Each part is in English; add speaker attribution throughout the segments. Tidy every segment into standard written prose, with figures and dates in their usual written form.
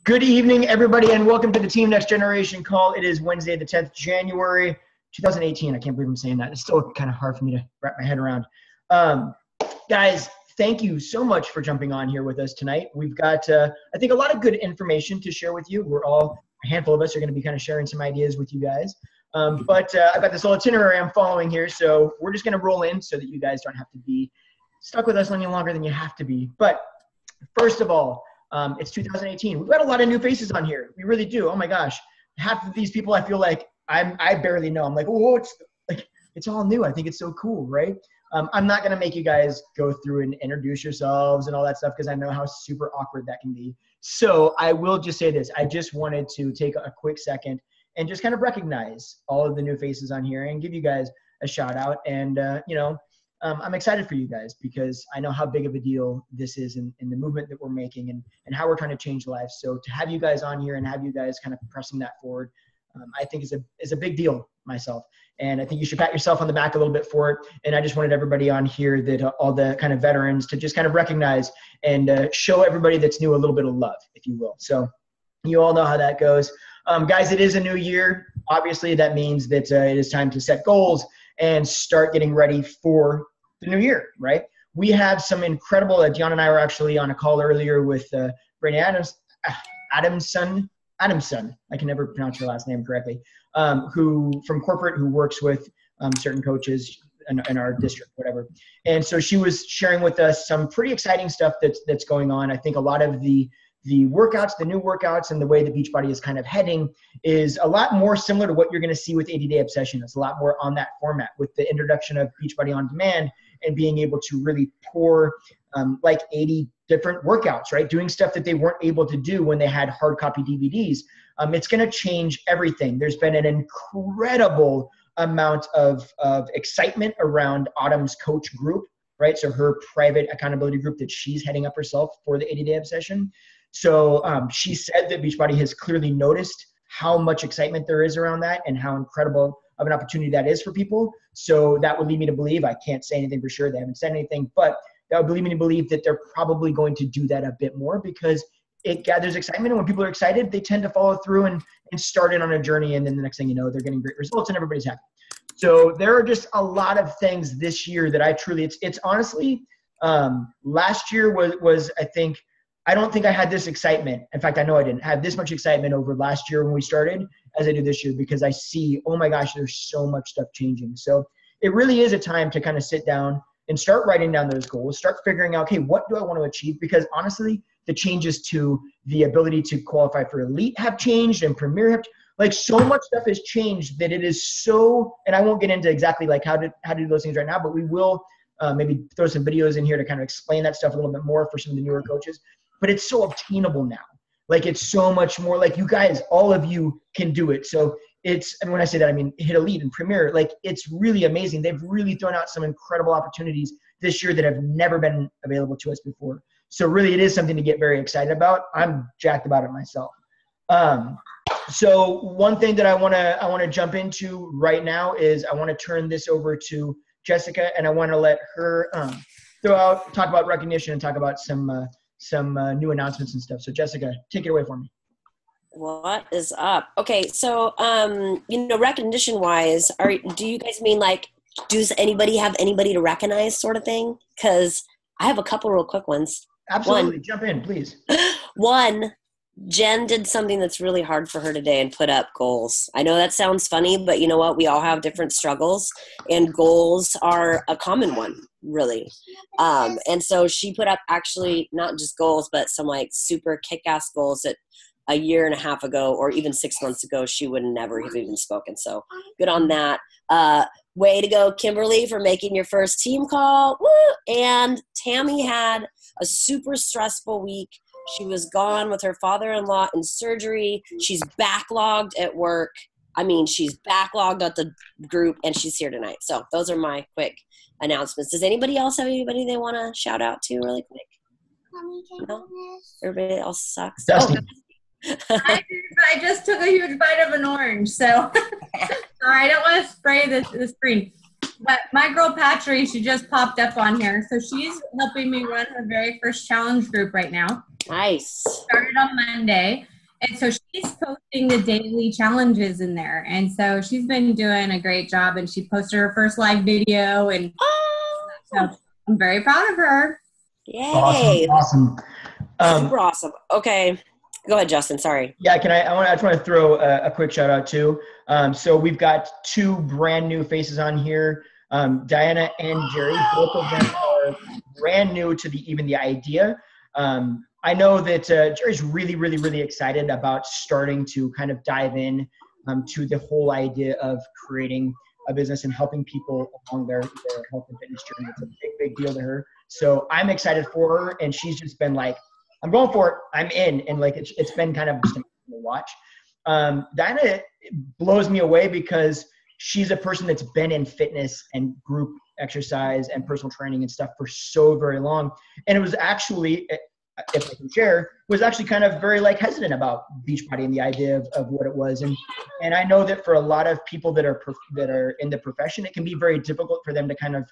Speaker 1: Good evening, everybody, and welcome to the Team Next Generation call. It is Wednesday, the 10th January, 2018. I can't believe I'm saying that. It's still kind of hard for me to wrap my head around. Guys, thank you so much for jumping on here with us tonight. We've got, I think, a lot of good information to share with you. A handful of us are going to be kind of sharing some ideas with you guys. But I've got this little itinerary I'm following here, so we're just going to roll in so that you guys don't have to be stuck with us any longer than you have to be. But first of all, it's 2018. We've got a lot of new faces on here. We really do. Oh my gosh. Half of these people I feel like I barely know. I'm like, oh, it's all new. I think it's so cool, right? I'm not going to make you guys go through and introduce yourselves and all that stuff because I know how super awkward that can be. So I will just say this. I just wanted to take a quick second and just kind of recognize all of the new faces on here and give you guys a shout out. And, I'm excited for you guys because I know how big of a deal this is in the movement that we're making and how we're trying to change lives. So to have you guys on here and have you guys kind of pressing that forward, I think is a big deal myself. And I think you should pat yourself on the back a little bit for it. And I just wanted everybody on here that all the kind of veterans to just kind of recognize and show everybody that's new a little bit of love, if you will. So you all know how that goes. Guys, it is a new year. Obviously, that means that it is time to set goals and start getting ready for the new year, right? We have some incredible, Dion and I were actually on a call earlier with Brittany Adamson, I can never pronounce her last name correctly, who from corporate, who works with certain coaches in our district, whatever. And so she was sharing with us some pretty exciting stuff that's going on. I think a lot of the workouts, the new workouts, and the way the Beachbody is kind of heading is a lot more similar to what you're going to see with 80-Day Obsession. It's a lot more on that format with the introduction of Beachbody On Demand and being able to really pour like 80 different workouts, right? Doing stuff that they weren't able to do when they had hard copy DVDs. It's going to change everything. There's been an incredible amount of excitement around Autumn's coach group, right? So her private accountability group that she's heading up herself for the 80-Day Obsession. So she said that Beachbody has clearly noticed how much excitement there is around that and how incredible of an opportunity that is for people. So that would lead me to believe, I can't say anything for sure, they haven't said anything, but that would lead me to believe that they're probably going to do that a bit more because it gathers excitement. And when people are excited, they tend to follow through and start in on a journey. And then the next thing you know, they're getting great results and everybody's happy. So there are just a lot of things this year that I truly, it's honestly, last year was I think, I don't think I had this excitement. In fact, I know I didn't have this much excitement over last year when we started as I do this year because I see, oh my gosh, there's so much stuff changing. So it really is a time to kind of sit down and start writing down those goals, start figuring out, okay, what do I want to achieve? Because honestly, the changes to the ability to qualify for Elite have changed and Premier have, like so much stuff has changed that it is so, and I won't get into exactly like how to do those things right now, but we will maybe throw some videos in here to kind of explain that stuff a little bit more for some of the newer coaches. But it's so obtainable now. Like it's so much more like you guys, all of you can do it. So and when I say that, I mean, hit Elite and Premier, like it's really amazing. They've really thrown out some incredible opportunities this year that have never been available to us before. So really it is something to get very excited about. I'm jacked about it myself. So one thing that I want to jump into right now is I want to turn this over to Jessica and I want to let her talk about recognition and talk about some new announcements and stuff. So Jessica, take it away for me.
Speaker 2: What is up? Okay. So, recognition wise, do you guys mean like, does anybody have anybody to recognize sort of thing? Cause I have a couple real quick ones.
Speaker 1: Absolutely. Jump in, please.
Speaker 2: One, Jen did something that's really hard for her today and put up goals. I know that sounds funny, but you know what? We all have different struggles and goals are a common one, really. And so she put up actually not just goals, but some like super kick-ass goals that a year and a half ago or even 6 months ago, she would never have even spoken. So good on that. Way to go, Kimberly, for making your first team call. Woo! And Tammy had a super stressful week. She was gone with her father-in-law in surgery. She's backlogged at work. I mean, she's backlogged at the group, and she's here tonight. So those are my quick announcements. Does anybody else have anybody they want to shout out to really quick? No? Everybody else sucks.
Speaker 1: Dusty.
Speaker 3: I just took a huge bite of an orange, so sorry, I don't want to spray the screen. But my girl Patry, she just popped up on here. So she's helping me run her very first challenge group right now.
Speaker 2: Nice.
Speaker 3: Started on Monday. And so she's posting the daily challenges in there. And so she's been doing a great job, and she posted her first live video. And so I'm very proud of her.
Speaker 2: Yay.
Speaker 1: Awesome.
Speaker 2: Super awesome. Okay. Go ahead, Justin. Sorry.
Speaker 1: Yeah, I just want to throw a quick shout out too. So we've got two brand new faces on here. Diana and Jerry, both of them are brand new to even the idea. I know that Jerry's really, really, really excited about starting to kind of dive in to the whole idea of creating a business and helping people along their health and fitness journey. It's a big, big deal to her. So I'm excited for her, and she's just been like, I'm going for it. I'm in. And like, it's been kind of just amazing to watch. Diana blows me away because she's a person that's been in fitness and group exercise and personal training and stuff for so very long. And it was actually, if I can share, was actually kind of very like hesitant about Beachbody and the idea of what it was. And I know that for a lot of people that are in the profession, it can be very difficult for them to kind of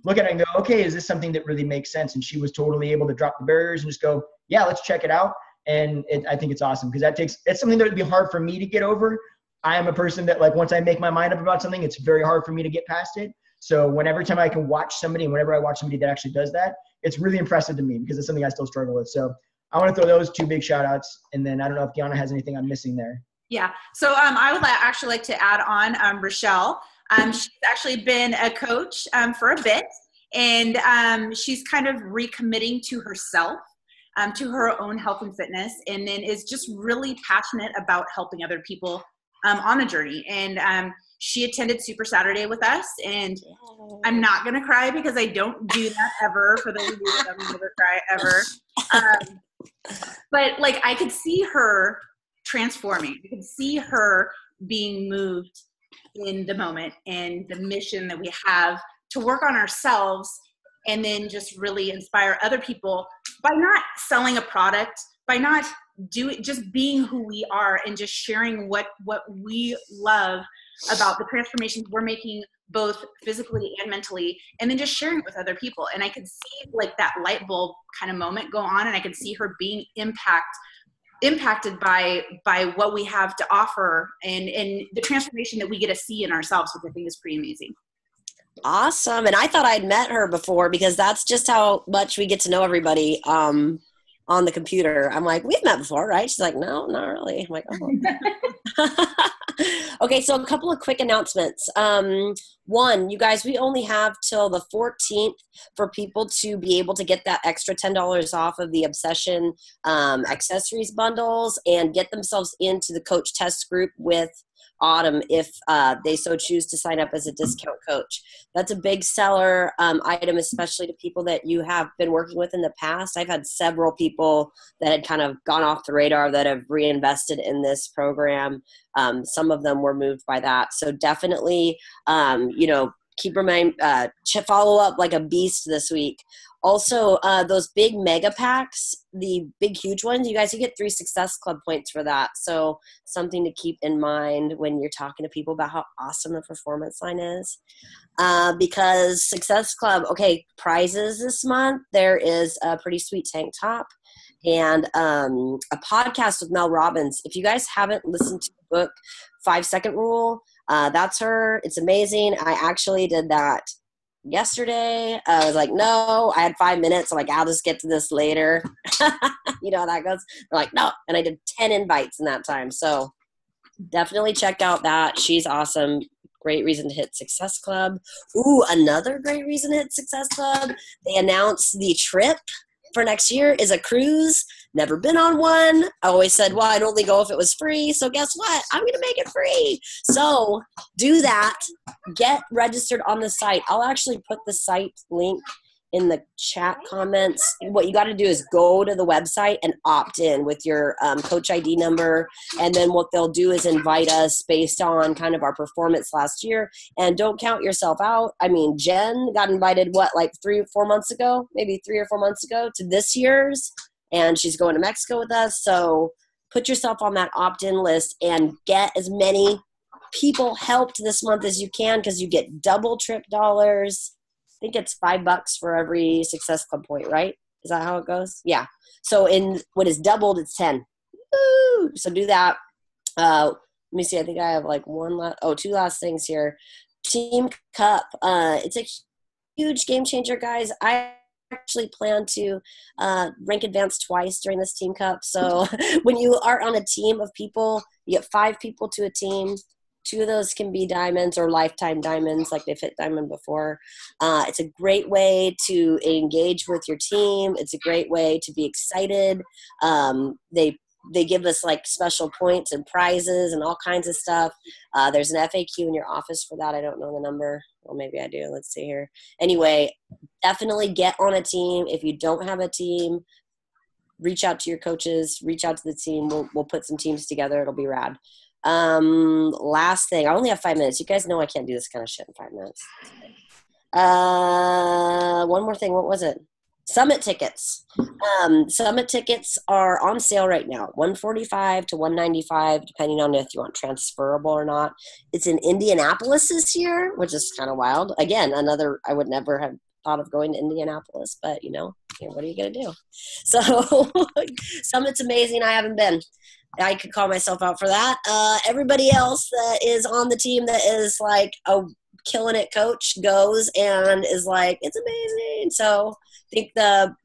Speaker 1: look at it and go, okay, is this something that really makes sense? And she was totally able to drop the barriers and just go, yeah, let's check it out. And I think it's awesome because it's something that would be hard for me to get over. I am a person that, like, once I make my mind up about something, it's very hard for me to get past it. So whenever time I can watch somebody, and whenever I watch somebody that actually does that, it's really impressive to me because it's something I still struggle with. So I want to throw those two big shout outs. And then I don't know if Deanna has anything I'm missing there.
Speaker 4: Yeah. So I would actually like to add on Rochelle. She's actually been a coach for a bit, and she's kind of recommitting to herself, to her own health and fitness, and then is just really passionate about helping other people on the journey. And she attended Super Saturday with us, and I'm not going to cry because I don't do that ever. For those of you that have never cry ever. But like, I could see her transforming. I could see her being moved in the moment and the mission that we have to work on ourselves and then just really inspire other people by not selling a product, by not just being who we are and just sharing what we love about the transformations we're making both physically and mentally, and then just sharing it with other people. And I could see like that light bulb kind of moment go on, and I could see her being impacted by what we have to offer and the transformation that we get to see in ourselves, which I think is pretty amazing.
Speaker 2: Awesome. And I thought I'd met her before because that's just how much we get to know everybody on the computer. I'm like, we've met before, right? She's like, no, not really. I'm like, oh. Okay, so a couple of quick announcements. One, you guys, we only have till the 14th for people to be able to get that extra $10 off of the Obsession accessories bundles and get themselves into the coach test group with Autumn if they so choose to sign up as a discount coach. That's a big seller item, especially to people that you have been working with in the past. I've had several people that had kind of gone off the radar that have reinvested in this program. Some of them were moved by that. So definitely, keep follow up like a beast this week. Also, those big mega packs, the big, huge ones, you guys, you get 3 Success Club points for that. So something to keep in mind when you're talking to people about how awesome the performance line is. Because Success Club, okay, prizes this month. There is a pretty sweet tank top and a podcast with Mel Robbins. If you guys haven't listened to the book 5 Second Rule, that's her. It's amazing. I actually did that yesterday. I was like, no, I had 5 minutes. I'm like, I'll just get to this later. You know how that goes. They're like, no. And I did 10 invites in that time. So definitely check out that. She's awesome. Great reason to hit Success Club. Ooh, another great reason to hit Success Club. They announced the trip for next year is a cruise. Never been on one. I always said, well, I'd only go if it was free. So guess what? I'm going to make it free. So do that. Get registered on the site. I'll actually put the site link in the chat comments. What you got to do is go to the website and opt in with your coach ID number. And then what they'll do is invite us based on kind of our performance last year. And don't count yourself out. I mean, Jen got invited, like 3 or 4 months ago, maybe 3 or 4 months ago to this year's. And she's going to Mexico with us. So put yourself on that opt-in list and get as many people helped this month as you can because you get double trip dollars. I think it's $5 for every Success Club point, right? Is that how it goes? Yeah. So in what is doubled, it's 10. Woo! So do that. Let me see. I think I have like two last things here. Team Cup. It's a huge game changer, guys. I actually plan to rank advanced twice during this Team Cup. So when you are on a team of people, you get 5 people to a team. 2 of those can be diamonds or lifetime diamonds, like they've hit diamond before. It's a great way to engage with your team. It's a great way to be excited. They give us like special points and prizes and all kinds of stuff. There's an FAQ in your office for that. I don't know the number. Well, maybe I do. Let's see here. Anyway, definitely get on a team. If you don't have a team, reach out to your coaches, reach out to the team. We'll put some teams together. It'll be rad. Last thing. I only have 5 minutes. You guys know I can't do this kind of shit in 5 minutes. One more thing. What was it? Summit tickets. Summit tickets are on sale right now, $145 to $195, depending on if you want transferable or not. It's in Indianapolis this year, which is kind of wild. Again, I would never have thought of going to Indianapolis, but what are you gonna do? So Summit's amazing. I haven't been. I could call myself out for that. Everybody else that is on the team that is like a killing it coach goes and is like, it's amazing. So I think the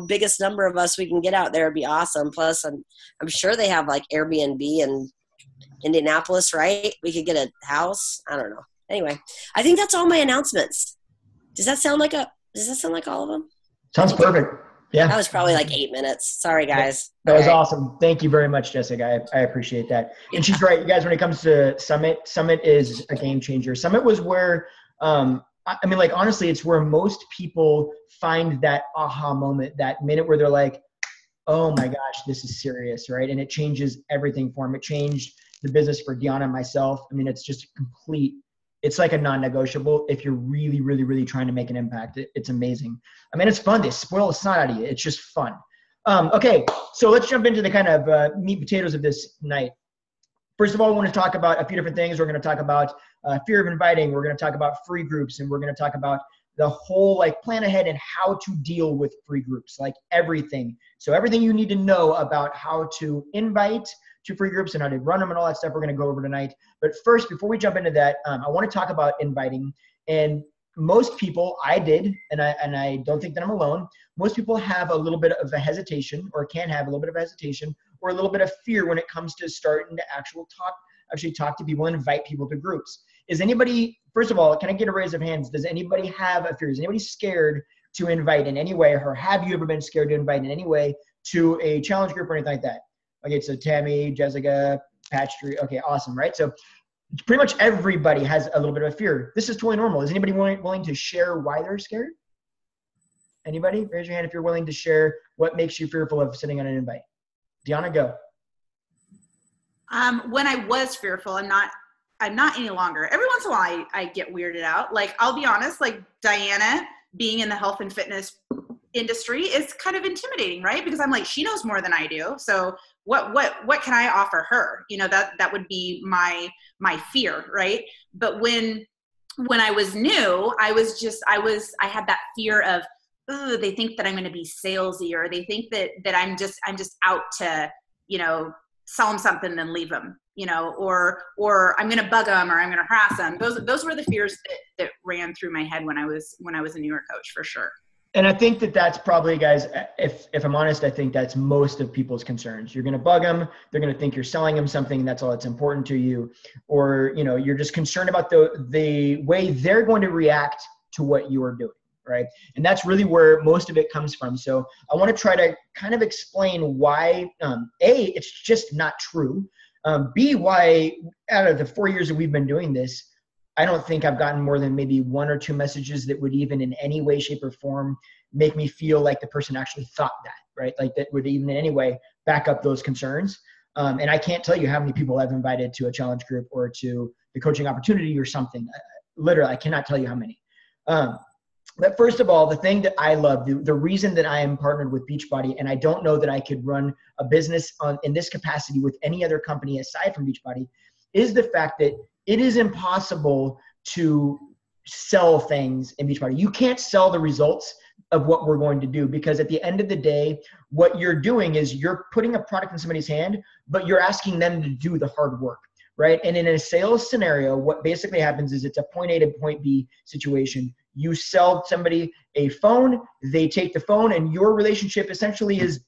Speaker 2: biggest number of us we can get out there would be awesome. Plus I'm sure they have like Airbnb in Indianapolis, right? We could get a house. I don't know. Anyway, I think that's all my announcements. Does that sound like all of them?
Speaker 1: Sounds perfect. Yeah.
Speaker 2: That was probably like 8 minutes. Sorry, guys.
Speaker 1: That was awesome. Thank you very much, Jessica. I appreciate that. And she's right. You guys, when it comes to Summit is a game changer. Summit was where, honestly, it's where most people find that aha moment, that minute where they're like, oh my gosh, this is serious, right? And it changes everything for them. It changed the business for Deanna and myself. I mean, it's just it's like a non-negotiable if you're really, really, really trying to make an impact. It's amazing. I mean, it's fun. They spoil the snot out of you. It's just fun. Okay, so let's jump into the kind of meat and potatoes of this night. First of all, I want to talk about a few different things. We're going to talk about fear of inviting. We're going to talk about free groups, and we're going to talk about the whole plan ahead and how to deal with free groups, like everything. So everything you need to know about how to invite to free groups and how to run them and all that stuff we're going to go over tonight. But first, before we jump into that, I want to talk about inviting. And most people, I did, and I don't think that I'm alone, most people have a little bit of a hesitation, or can have a little bit of hesitation, or a little bit of fear when it comes to starting to actually talk to people and invite people to groups. Is anybody, first of all, can I get a raise of hands? Does anybody have a fear? Is anybody scared to invite in any way, or have you ever been scared to invite in any way to a challenge group or anything like that? Okay, so Tammy, Jessica, Patch3. Okay, awesome, right? So pretty much everybody has a little bit of a fear. This is totally normal. Is anybody willing to share why they're scared? Anybody? Raise your hand if you're willing to share what makes you fearful of sitting on an invite. Deanna, go.
Speaker 4: When I was fearful, I'm not any longer. Every once in a while I get weirded out. Like, I'll be honest, like Diana being in the health and fitness industry is kind of intimidating, right? Because I'm like, she knows more than I do. So what can I offer her? That would be my fear, right? But when I was new, I had that fear of, oh, they think that I'm going to be salesy, or they think that I'm just out to, sell them something and leave them, or I'm going to bug them, or I'm going to harass them. Those were the fears that ran through my head when I was a newer coach, for sure.
Speaker 1: And I think that's probably, guys, if I'm honest, I think that's most of people's concerns. You're going to bug them. They're going to think you're selling them something. That's all that's important to you. Or, you're just concerned about the way they're going to react to what you are doing, right? And that's really where most of it comes from. So I want to try to kind of explain why, A, it's just not true. B, why out of the 4 years that we've been doing this, I don't think I've gotten more than maybe 1 or 2 messages that would even in any way, shape, or form make me feel like the person actually thought that, right? Like that would even in any way back up those concerns. And I can't tell you how many people I've invited to a challenge group or to the coaching opportunity or something. Literally, I cannot tell you how many. But first of all, the thing that I love, the reason that I am partnered with Beachbody, and I don't know that I could run a business in this capacity with any other company aside from Beachbody, is the fact that it is impossible to sell things in Beachbody. You can't sell the results of what we're going to do, because at the end of the day, what you're doing is you're putting a product in somebody's hand, but you're asking them to do the hard work, right? And in a sales scenario, what basically happens is it's a point A to point B situation. You sell somebody a phone, they take the phone, and your relationship essentially is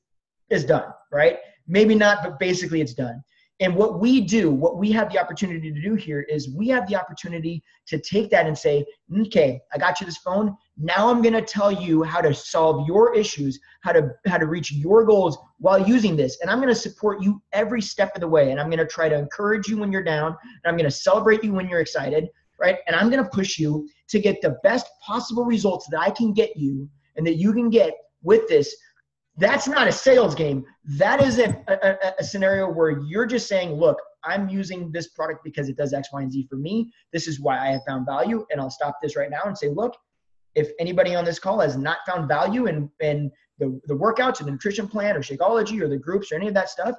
Speaker 1: done, right? Maybe not, but basically it's done. And what we do, what we have the opportunity to do here is we have the opportunity to take that and say, okay, I got you this phone. Now I'm going to tell you how to solve your issues, how to reach your goals while using this. And I'm going to support you every step of the way. And I'm going to try to encourage you when you're down. And I'm going to celebrate you when you're excited, right? And I'm going to push you to get the best possible results that I can get you and that you can get with this. That's not a sales game. That is a scenario where you're just saying, look, I'm using this product because it does X, Y, and Z for me. This is why I have found value. And I'll stop this right now and say, look, if anybody on this call has not found value in the workouts or the nutrition plan or Shakeology or the groups or any of that stuff,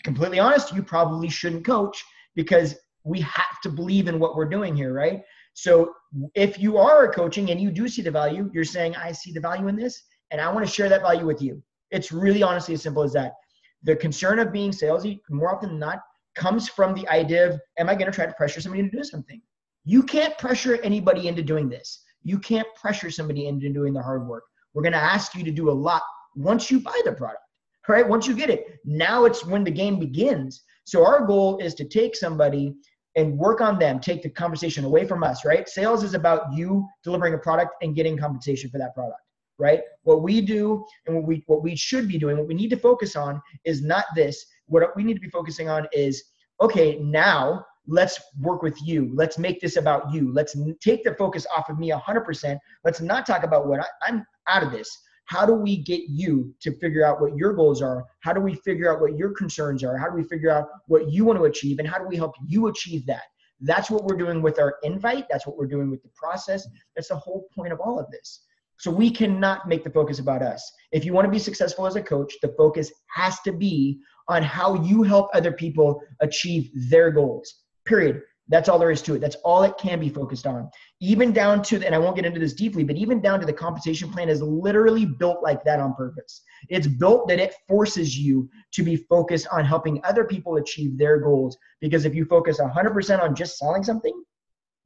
Speaker 1: completely honest, you probably shouldn't coach, because we have to believe in what we're doing here, right? So if you are coaching and you do see the value, you're saying, I see the value in this, and I want to share that value with you. It's really honestly as simple as that. The concern of being salesy, more often than not, comes from the idea of, am I going to try to pressure somebody to do something? You can't pressure anybody into doing this. You can't pressure somebody into doing the hard work. We're going to ask you to do a lot once you buy the product, right? Once you get it. Now it's when the game begins. So our goal is to take somebody and work on them, take the conversation away from us, right? Sales is about you delivering a product and getting compensation for that product. Right? What we do and what we should be doing, what we need to focus on is not this. What we need to be focusing on is, okay, now let's work with you. Let's make this about you. Let's take the focus off of me 100%. Let's not talk about what I'm out of this. How do we get you to figure out what your goals are? How do we figure out what your concerns are? How do we figure out what you want to achieve? And how do we help you achieve that? That's what we're doing with our invite. That's what we're doing with the process. That's the whole point of all of this. So we cannot make the focus about us. If you want to be successful as a coach, the focus has to be on how you help other people achieve their goals, period. That's all there is to it. That's all it can be focused on. Even down to, and I won't get into this deeply, but even down to the compensation plan is literally built like that on purpose. It's built that it forces you to be focused on helping other people achieve their goals. Because if you focus 100% on just selling something,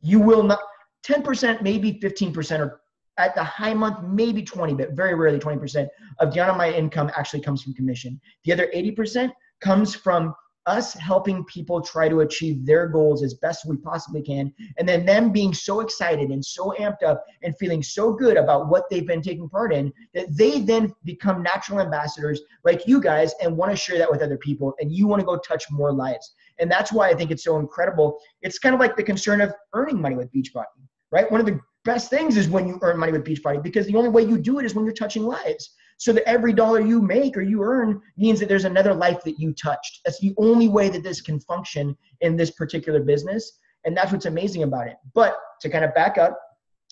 Speaker 1: you will not, 10%, maybe 15%, or at the high month, maybe 20, but very rarely 20% of the amount of my income actually comes from commission. The other 80% comes from us helping people try to achieve their goals as best we possibly can. And then them being so excited and so amped up and feeling so good about what they've been taking part in that they then become natural ambassadors like you guys and want to share that with other people. And you want to go touch more lives. And that's why I think it's so incredible. It's kind of like the concern of earning money with Beachbody, right? One of the best things is when you earn money with Beachbody, because the only way you do it is when you're touching lives. So that every dollar you make or you earn means that there's another life that you touched. That's the only way that this can function in this particular business. And that's what's amazing about it. But to kind of back up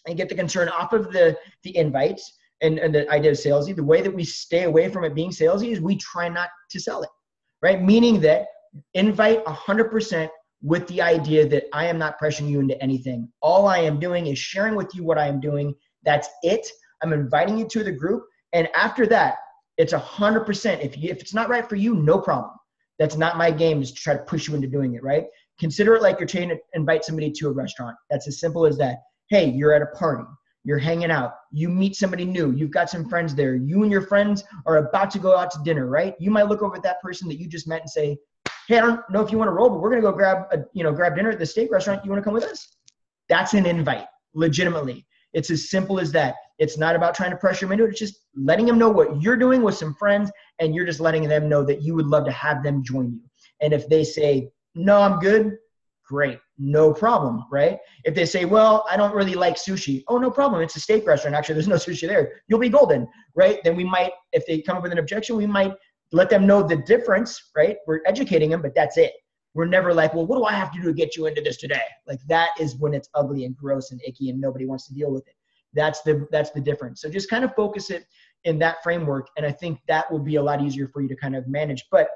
Speaker 1: and get the concern off of the invites and the idea of salesy, the way that we stay away from it being salesy is we try not to sell it, right? Meaning that invite 100% with the idea that I am not pressuring you into anything. All I am doing is sharing with you what I am doing. That's it. I'm inviting you to the group. And after that, it's 100%. If it's not right for you, no problem. That's not my game, is to try to push you into doing it, right? Consider it like you're trying to invite somebody to a restaurant. That's as simple as that. Hey, you're at a party. You're hanging out. You meet somebody new. You've got some friends there. You and your friends are about to go out to dinner, right? You might look over at that person that you just met and say, hey, I don't know if you want to roll, but we're going to go grab dinner at the steak restaurant. You want to come with us? That's an invite, legitimately. It's as simple as that. It's not about trying to pressure them into it. It's just letting them know what you're doing with some friends, and you're just letting them know that you would love to have them join you. And if they say, no, I'm good, great, no problem, right? If they say, well, I don't really like sushi, oh, no problem. It's a steak restaurant. Actually, there's no sushi there. You'll be golden, right? Then we might, if they come up with an objection, we might let them know the difference, right? We're educating them, but that's it. We're never like, well, what do I have to do to get you into this today? Like, that is when it's ugly and gross and icky and nobody wants to deal with it. That's the difference. So just kind of focus it in that framework. And I think that will be a lot easier for you to kind of manage. But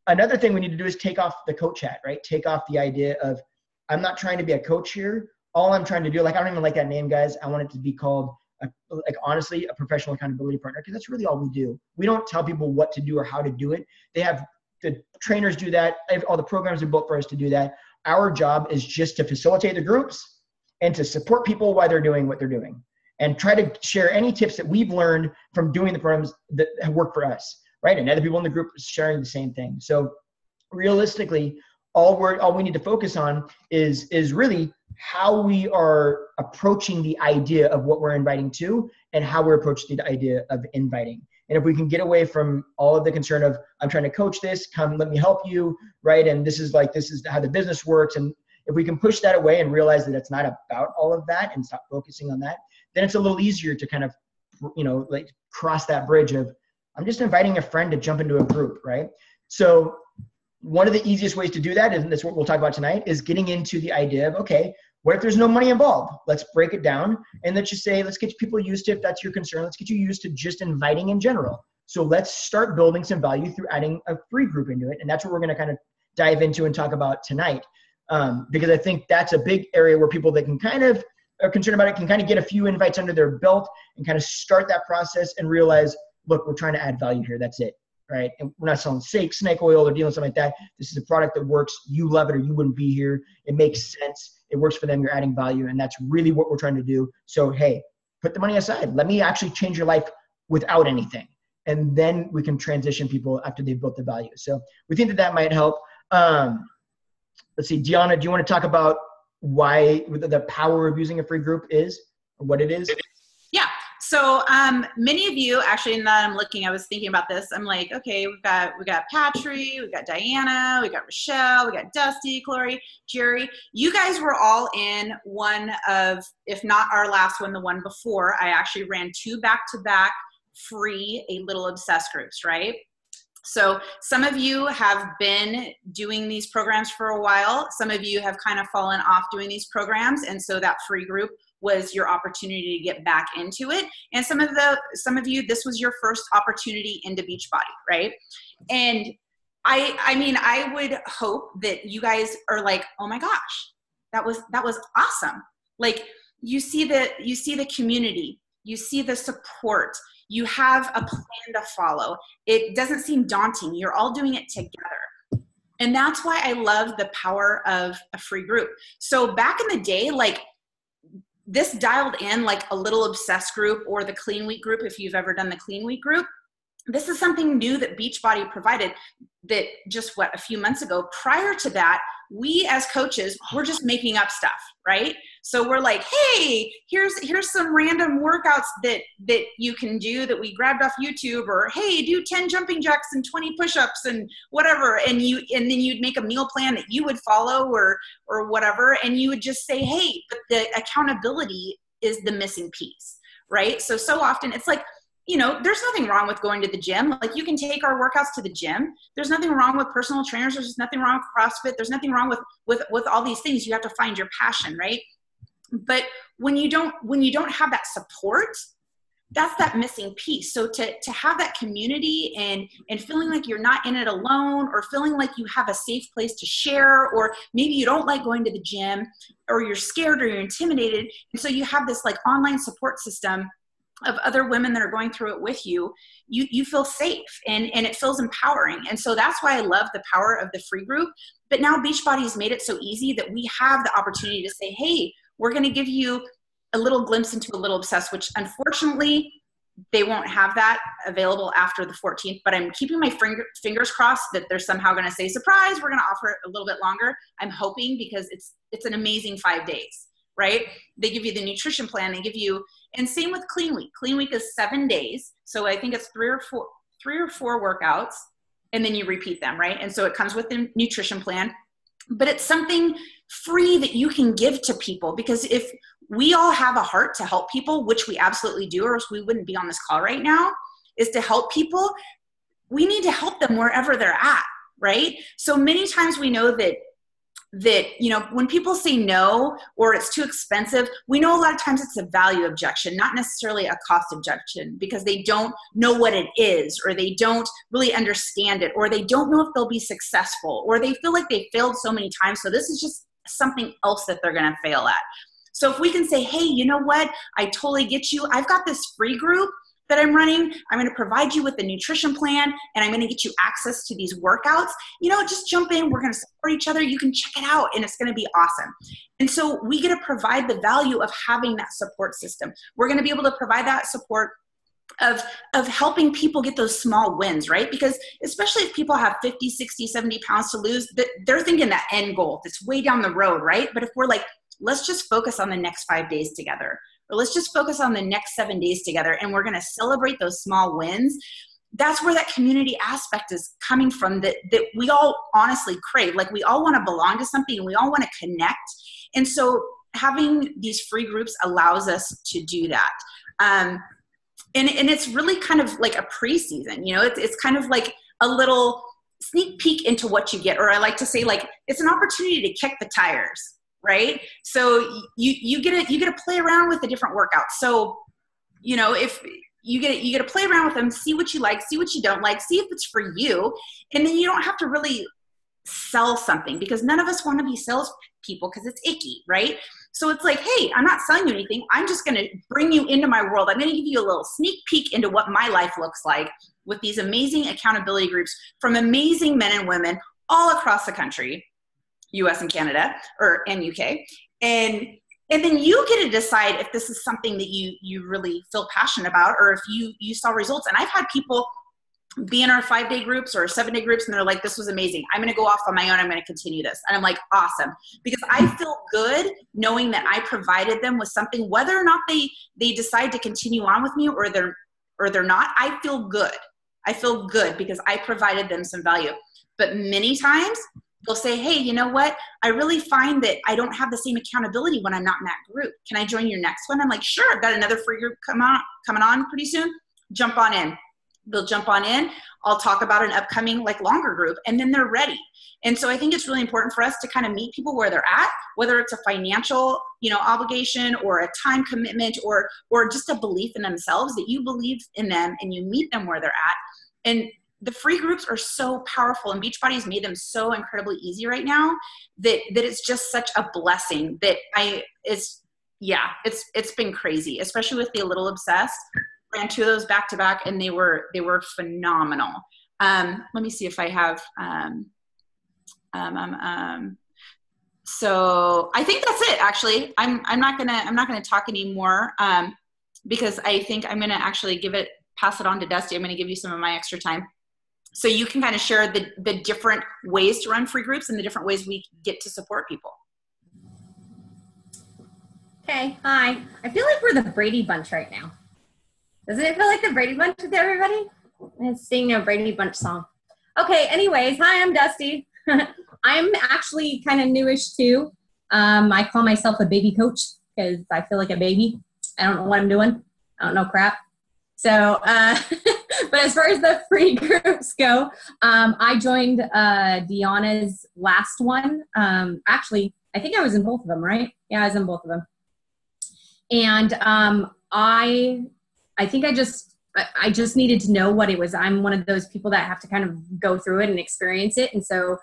Speaker 1: another thing we need to do is take off the coach hat, right? Take off the idea of, I'm not trying to be a coach here. All I'm trying to do, like, I don't even like that name, guys. I want it to be called like honestly, a professional accountability partner, because that's really all we do. We don't tell people what to do or how to do it. The trainers do that. All the programs are built for us to do that. Our job is just to facilitate the groups and to support people while they're doing what they're doing, and try to share any tips that we've learned from doing the programs that have worked for us, right? And other people in the group sharing the same thing. So realistically, all we need to focus on is really how we are approaching the idea of what we're inviting to, and how we're approaching the idea of inviting. And if we can get away from all of the concern of, I'm trying to coach this, come, let me help you, right? And this is how the business works. And if we can push that away and realize that it's not about all of that and stop focusing on that, then it's a little easier to kind of, like cross that bridge of, I'm just inviting a friend to jump into a group, right? So one of the easiest ways to do that, and that's what we'll talk about tonight, is getting into the idea of, okay, what if there's no money involved? Let's break it down, and let's just say, let's get people used to, if that's your concern, let's get you used to just inviting in general. So let's start building some value through adding a free group into it. And that's what we're going to kind of dive into and talk about tonight. Because I think that's a big area where people that can kind of are concerned about it can kind of get a few invites under their belt and kind of start that process and realize, look, we're trying to add value here. That's it. Right? And we're not selling snake oil or dealing something like that. This is a product that works. You love it or you wouldn't be here. It makes sense. It works for them. You're adding value. And that's really what we're trying to do. So, hey, put the money aside. Let me actually change your life without anything. And then we can transition people after they've built the value. So we think that might help. Let's see, Deanna, do you want to talk about why the power of using a free group is, or what it is?
Speaker 4: Yeah. So many of you, actually, now that I'm looking, I was thinking about this. I'm like, okay, we got Patry, we got Diana, we got Rochelle, we got Dusty, Chloe, Jerry. You guys were all in one of, if not our last one, the one before. I actually ran 2 back-to-back free A Little Obsessed groups, right? So some of you have been doing these programs for a while. Some of you have kind of fallen off doing these programs. And so that free group was your opportunity to get back into it. And some of you, this was your first opportunity into Beachbody, right? And I mean, I would hope that you guys are like, oh my gosh, that was awesome. Like you see the community, you see the support, you have a plan to follow. It doesn't seem daunting. You're all doing it together. And that's why I love the power of a free group. So back in the day, like this dialed in like a Little Obsessed group or the Clean Week group, if you've ever done the Clean Week group. This is something new that Beachbody provided that just a few months ago. Prior to that, we as coaches, we're just making up stuff, right? So we're like, hey, here's some random workouts that you can do that we grabbed off YouTube, or hey, do 10 jumping jacks and 20 push-ups and whatever. And then you'd make a meal plan that you would follow or whatever. And you would just say, hey, but the accountability is the missing piece, right? So often it's like, there's nothing wrong with going to the gym. Like you can take our workouts to the gym. There's nothing wrong with personal trainers. There's just nothing wrong with CrossFit. There's nothing wrong with all these things. You have to find your passion, right? But when you don't have that support, that's that missing piece. So to have that community and feeling like you're not in it alone, or feeling like you have a safe place to share, or maybe you don't like going to the gym, or you're scared or you're intimidated. And so you have this like online support system of other women that are going through it with you, you feel safe and it feels empowering. And so that's why I love the power of the free group. But now Beachbody's made it so easy that we have the opportunity to say, hey, we're going to give you a little glimpse into a Little Obsessed, which unfortunately they won't have that available after the 14th, but I'm keeping my fingers crossed that they're somehow going to say, surprise, we're going to offer it a little bit longer. I'm hoping, because it's an amazing 5 days. Right? They give you the nutrition plan. They give you, and same with Clean Week. Clean Week is 7 days. So I think it's three or four workouts, and then you repeat them, right? And so it comes with the nutrition plan, but it's something free that you can give to people, because if we all have a heart to help people, which we absolutely do, or else we wouldn't be on this call right now, is to help people. We need to help them wherever they're at, right? So many times we know that when people say no, or it's too expensive, we know a lot of times it's a value objection, not necessarily a cost objection, because they don't know what it is, or they don't really understand it, or they don't know if they'll be successful, or they feel like they failed so many times. So this is just something else that they're going to fail at. So if we can say, hey, you know what? I totally get you. I've got this free group that I'm running. I'm going to provide you with a nutrition plan, and I'm going to get you access to these workouts. You know, just jump in. We're going to support each other. You can check it out, and it's going to be awesome. And so we get to provide the value of having that support system. We're going to be able to provide that support of helping people get those small wins, right? Because especially if people have 50, 60, 70 pounds to lose, they're thinking that end goal that's way down the road, right? But if we're like, let's just focus on the next 5 days together, or let's just focus on the next 7 days together, and we're going to celebrate those small wins. That's where that community aspect is coming from, that we all honestly crave. Like, we all want to belong to something, and we all want to connect. And so having these free groups allows us to do that. And it's really kind of like a preseason, you know, it's kind of like a little sneak peek into what you get. Or I like to say, like, it's an opportunity to kick the tires, right? So you get to play around with the different workouts. So, you know, if you get to play around with them, see what you like, see what you don't like, see if it's for you. And then you don't have to really sell something, because none of us want to be salespeople, because it's icky, right? So it's like, hey, I'm not selling you anything. I'm just going to bring you into my world. I'm going to give you a little sneak peek into what my life looks like with these amazing accountability groups from amazing men and women all across the country, US and Canada, and UK. And then you get to decide if this is something that you really feel passionate about, or if you saw results. And I've had people be in our 5-day groups or 7-day groups, and they're like, this was amazing. I'm going to go off on my own. I'm going to continue this. And I'm like, awesome. Because I feel good knowing that I provided them with something, whether or not they decide to continue on with me or they're not. I feel good. I feel good because I provided them some value. But many times they'll say, hey, you know what? I really find that I don't have the same accountability when I'm not in that group. Can I join your next one? I'm like, sure. I've got another free group coming on pretty soon. Jump on in. They'll jump on in. I'll talk about an upcoming like longer group, and then they're ready. And so I think it's really important for us to kind of meet people where they're at, whether it's a financial, you know, obligation or a time commitment or just a belief in themselves, that you believe in them and you meet them where they're at. And the free groups are so powerful, and Beachbody's made them so incredibly easy right now that it's just such a blessing that it's been crazy, especially with the A Little Obsessed. Ran 2 of those back to back, and they were phenomenal. Let me see if I have. So I think that's it. Actually, I'm not gonna talk anymore because I think I'm gonna actually pass it on to Dusty. I'm gonna give you some of my extra time, so you can kind of share the different ways to run free groups and the different ways we get to support people.
Speaker 3: Okay, hi. I feel like we're the Brady Bunch right now. Doesn't it feel like the Brady Bunch with everybody? Let's sing a Brady Bunch song. Okay, anyways, hi, I'm Dusty. I'm actually kind of newish too. I call myself a baby coach because I feel like a baby. I don't know what I'm doing. I don't know crap. So, but as far as the free groups go, I joined Deanna's last one. Actually, I think I was in both of them, right? Yeah, I was in both of them. And I think I just needed to know what it was. I'm one of those people that have to kind of go through it and experience it. And so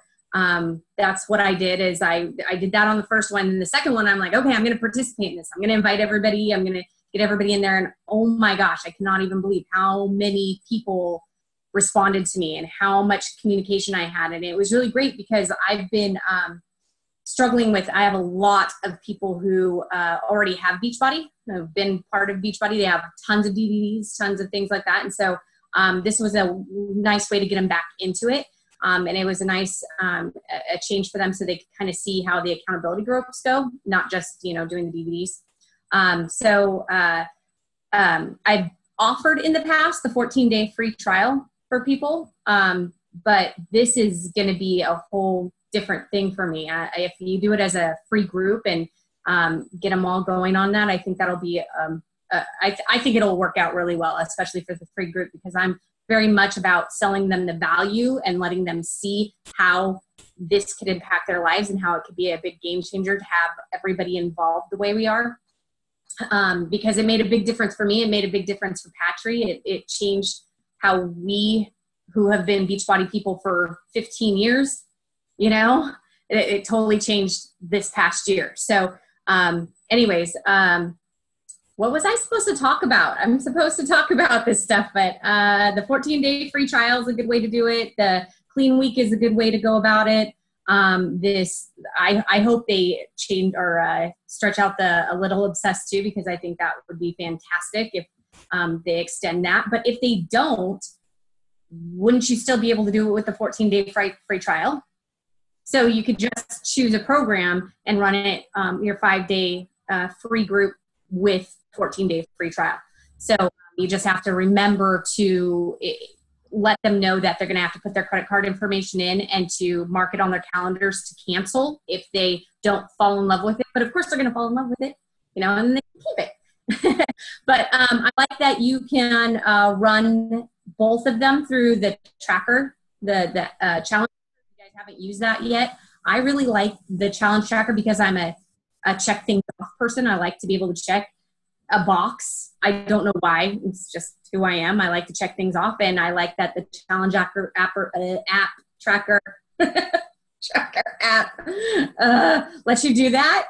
Speaker 3: that's what I did is I did that on the first one. And the second one, I'm like, okay, I'm going to participate in this. I'm going to invite everybody. I'm going to get everybody in there. And oh my gosh, I cannot even believe how many people responded to me and how much communication I had. And it was really great because I've been struggling with, I have a lot of people who already have Beachbody, have been part of Beachbody. They have tons of DVDs, tons of things like that. And so this was a nice way to get them back into it. And it was a nice a change for them so they could kind of see how the accountability groups go, not just, you know, doing the DVDs. So I've offered in the past the 14-day free trial for people. But this is going to be a whole different thing for me. If you do it as a free group and get them all going on that, I think that'll be, I think it'll work out really well, especially for the free group, because I'm very much about selling them the value and letting them see how this could impact their lives and how it could be a big game changer to have everybody involved the way we are. Because it made a big difference for me. It made a big difference for Patry. It changed how we, who have been Beachbody people for 15 years, you know, it totally changed this past year. So Anyways, what was I supposed to talk about? I'm supposed to talk about this stuff, but the 14-day free trial is a good way to do it. The clean week is a good way to go about it. I hope they change or stretch out the a little obsessed too, because I think that would be fantastic if they extend that. But if they don't, wouldn't you still be able to do it with the 14-day free trial? So you could just choose a program and run it, your 5-day free group with 14-day free trial. So you just have to remember to let them know that they're going to have to put their credit card information in and to mark it on their calendars to cancel if they don't fall in love with it. But of course they're going to fall in love with it, and then they can keep it. But I like that you can run both of them through the tracker, the challenge. If you guys haven't used that yet, I really like the challenge tracker because I'm a check things off person. I like to be able to check a box. I don't know why. It's just who I am. I like to check things off, and I like that the challenge app tracker app lets you do that.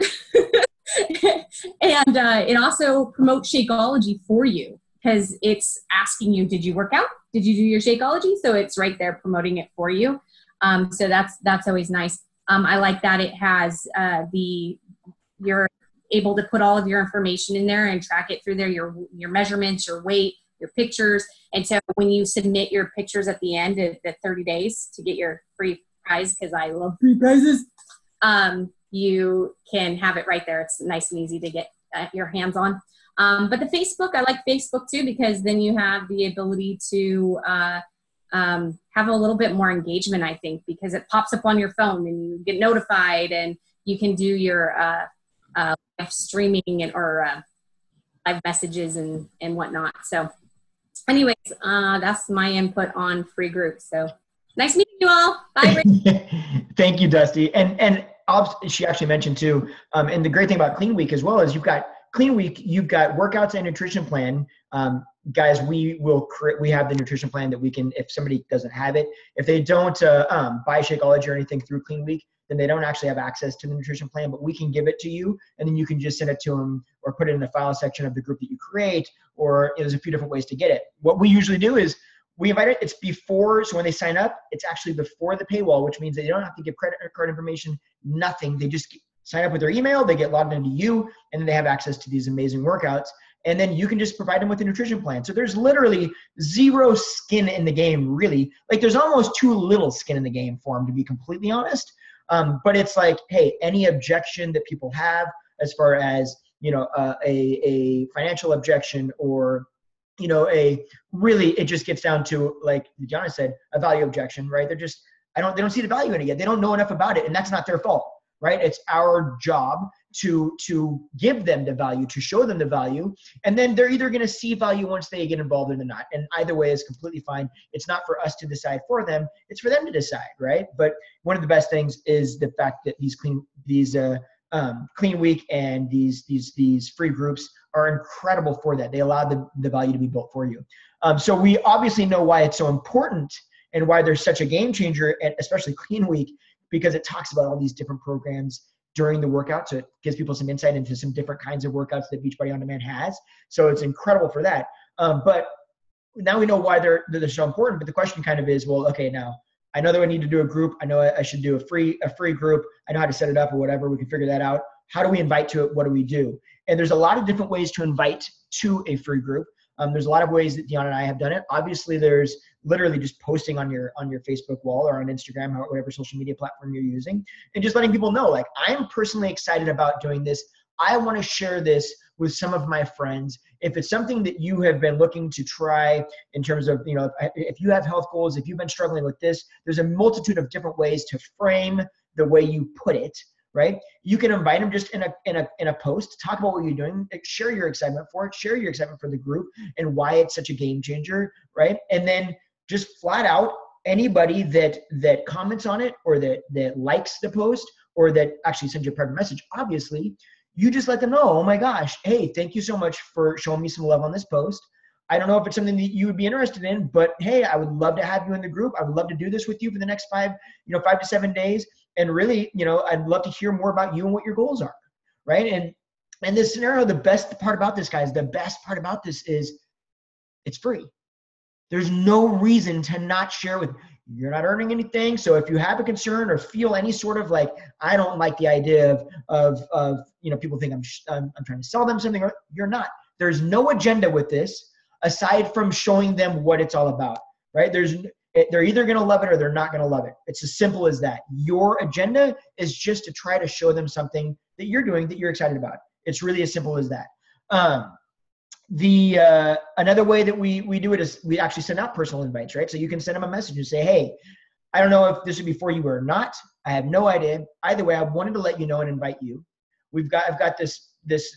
Speaker 3: And it also promotes Shakeology for you because it's asking you, did you work out? Did you do your Shakeology? So it's right there promoting it for you. So that's always nice. I like that it has you're able to put all of your information in there and track it through there, your measurements, your weight, your pictures. And so when you submit your pictures at the end of the 30 days to get your free prize, because I love free prizes, you can have it right there. It's nice and easy to get your hands on. But the Facebook, I like Facebook too, because then you have the ability to have a little bit more engagement, I think, because it pops up on your phone and you get notified and you can do your live streaming or live messages and whatnot. So anyways, that's my input on free groups. So nice meeting you all. Bye.
Speaker 1: Thank you, Dusty. And she actually mentioned too, and the great thing about Clean Week as well is you've got Clean Week, you've got workouts and nutrition plan. Guys, we have the nutrition plan that we can, if somebody doesn't have it, if they don't buy Shakeology or anything through Clean Week, then they don't actually have access to the nutrition plan, but we can give it to you, and then you can just send it to them or put it in the file section of the group that you create, or there's a few different ways to get it. What we usually do is we invite it, it's before, so when they sign up, it's actually before the paywall, which means they don't have to give credit card information, nothing. They just sign up with their email, they get logged into you, and then they have access to these amazing workouts. And then you can just provide them with a nutrition plan. So there's literally zero skin in the game, really. Like there's almost too little skin in the game for them, to be completely honest. But it's like, hey, any objection that people have as far as, a financial objection or, really, it just gets down to, like Gianna said, a value objection, right? They don't see the value in it yet. They don't know enough about it, and that's not their fault, right? It's our job to give them the value, to show them the value, and then they're either going to see value once they get involved or not. And either way is completely fine. It's not for us to decide for them; it's for them to decide, right? But one of the best things is the fact that these Clean Week and these free groups are incredible for that. They allow the value to be built for you. So we obviously know why it's so important and why there's such a game changer, and especially Clean Week, because it talks about all these different programs during the workout. So it gives people some insight into some different kinds of workouts that Beachbody On Demand has. So it's incredible for that. But now we know why they're so important. But the question kind of is, well, okay, now I know that I need to do a group. I know I should do a free group. I know how to set it up or whatever. We can figure that out. How do we invite to it? What do we do? And there's a lot of different ways to invite to a free group. There's a lot of ways that Deanna and I have done it. Obviously, there's literally just posting on your Facebook wall or on Instagram or whatever social media platform you're using, and just letting people know, like, I'm personally excited about doing this. I want to share this with some of my friends. If it's something that you have been looking to try in terms of, if you have health goals, if you've been struggling with this, there's a multitude of different ways to frame the way you put it. Right? You can invite them just in a post, talk about what you're doing, share your excitement for it, share your excitement for the group and why it's such a game changer, right? And then just flat out, anybody that comments on it or that likes the post or that actually sends you a private message, obviously, you just let them know, oh my gosh, hey, thank you so much for showing me some love on this post. I don't know if it's something that you would be interested in, but hey, I would love to have you in the group. I would love to do this with you for the next 5 to 7 days. And really, I'd love to hear more about you and what your goals are, right? And this scenario, the best part about this, guys, the best part about this is it's free. There's no reason to not share with, you're not earning anything. So if you have a concern or feel any sort of like, I don't like the idea of people think I'm trying to sell them something, or you're not. There's no agenda with this aside from showing them what it's all about, right? They're either going to love it or they're not going to love it. It's as simple as that. Your agenda is just to try to show them something that you're doing that you're excited about. It's really as simple as that. Another way that we do it is we actually send out personal invites, right? So you can send them a message and say, hey, I don't know if this would be for you or not. I have no idea. Either way, I wanted to let you know and invite you. I've got this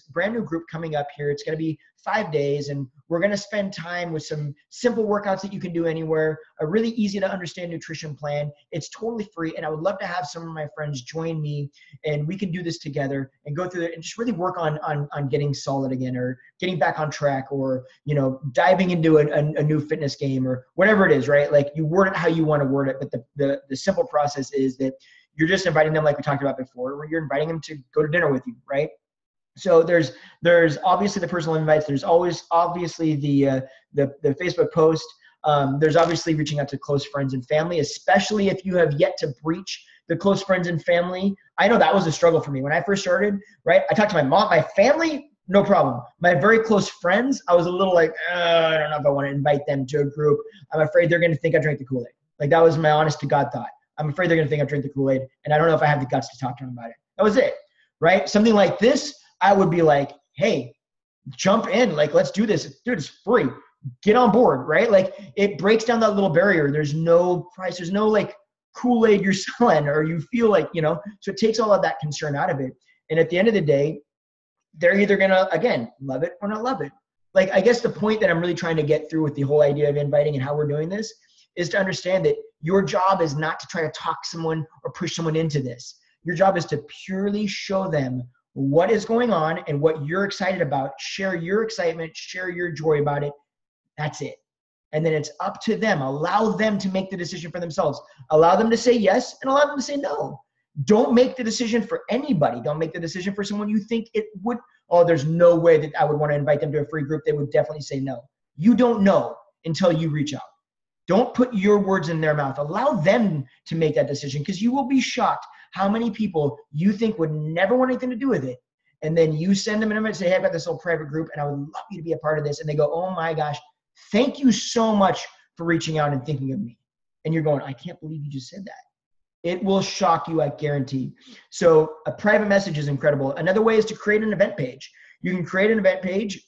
Speaker 1: brand new group coming up here. It's going to be 5 days, and we're going to spend time with some simple workouts that you can do anywhere, a really easy to understand nutrition plan. It's totally free, and I would love to have some of my friends join me, and we can do this together and go through it and just really work on getting solid again, or getting back on track, or diving into a new fitness game, or whatever it is, right? Like, you word it how you want to word it, but the simple process is that you're just inviting them, like we talked about before, where you're inviting them to go to dinner with you, right? So there's obviously the personal invites. There's always obviously the Facebook post. There's obviously reaching out to close friends and family, especially if you have yet to breach the close friends and family. I know that was a struggle for me when I first started, right? I talked to my mom, my family, no problem. My very close friends, I was a little like, I don't know if I want to invite them to a group. I'm afraid they're going to think I drank the Kool-Aid. Like, that was my honest to God thought. I'm afraid they're going to think I drink the Kool-Aid, and I don't know if I have the guts to talk to them about it. That was it, right? Something like this, I would be like, hey, jump in. Like, let's do this. Dude, it's free. Get on board, right? Like, it breaks down that little barrier. There's no price. There's no like Kool-Aid you're selling, or you feel like, so it takes all of that concern out of it. And at the end of the day, they're either going to, again, love it or not love it. Like, I guess the point that I'm really trying to get through with the whole idea of inviting and how we're doing this is to understand that your job is not to try to talk someone or push someone into this. Your job is to purely show them what is going on and what you're excited about. Share your excitement, share your joy about it. That's it. And then it's up to them. Allow them to make the decision for themselves. Allow them to say yes and allow them to say no. Don't make the decision for anybody. Don't make the decision for someone you think it would, there's no way that I would want to invite them to a free group. They would definitely say no. You don't know until you reach out. Don't put your words in their mouth. Allow them to make that decision, because you will be shocked how many people you think would never want anything to do with it. And then you send them an invite and say, hey, I've got this little private group and I would love you to be a part of this. And they go, oh my gosh, thank you so much for reaching out and thinking of me. And you're going, I can't believe you just said that. It will shock you, I guarantee. So a private message is incredible. Another way is to create an event page. You can create an event page.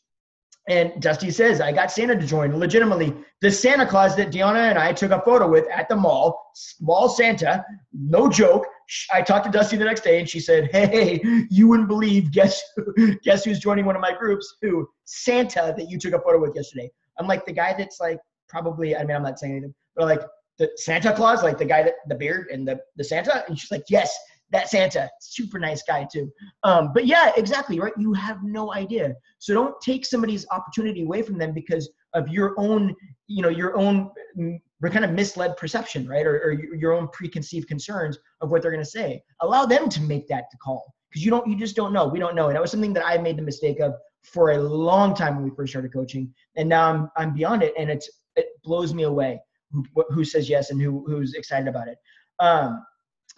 Speaker 1: And Dusty says, I got Santa to join. Legitimately, the Santa Claus that Deanna and I took a photo with at the mall, small Santa, no joke. I talked to Dusty the next day and she said, hey, you wouldn't believe, guess who's joining one of my groups? Who? Santa that you took a photo with yesterday. I'm like, the guy that's like probably, I mean, I'm not saying anything, but like the Santa Claus, like the guy that the beard and the Santa. And she's like, yes, that Santa, super nice guy too. But yeah, exactly, right? You have no idea. So don't take somebody's opportunity away from them because of your own, your own kind of misled perception, right? Or your own preconceived concerns of what they're going to say. Allow them to make that call, because you just don't know. We don't know. And that was something that I made the mistake of for a long time when we first started coaching. And now I'm beyond it. And it blows me away who says yes and who's excited about it.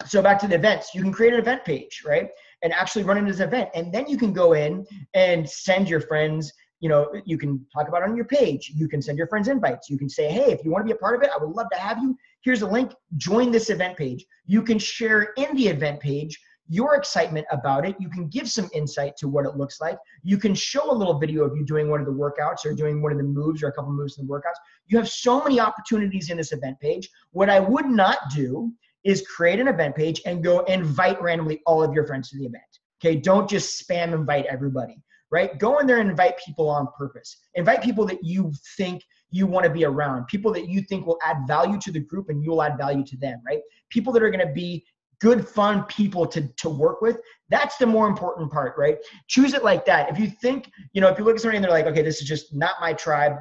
Speaker 1: So back to the events, you can create an event page, right? And actually run into this event. And then you can go in and send your friends, you can talk about it on your page. You can send your friends invites. You can say, hey, if you want to be a part of it, I would love to have you. Here's a link. Join this event page. You can share in the event page your excitement about it. You can give some insight to what it looks like. You can show a little video of you doing one of the workouts or doing one of the moves or a couple moves in the workouts. You have so many opportunities in this event page. What I would not do is create an event page and go invite randomly all of your friends to the event. Okay, don't just spam invite everybody, right? Go in there and invite people on purpose. Invite people that you think you want to be around, people that you think will add value to the group and you'll add value to them, right? People that are going to be good, fun people to work with. That's the more important part, right? Choose it like that. If you think, if you look at somebody and they're like, okay, this is just not my tribe,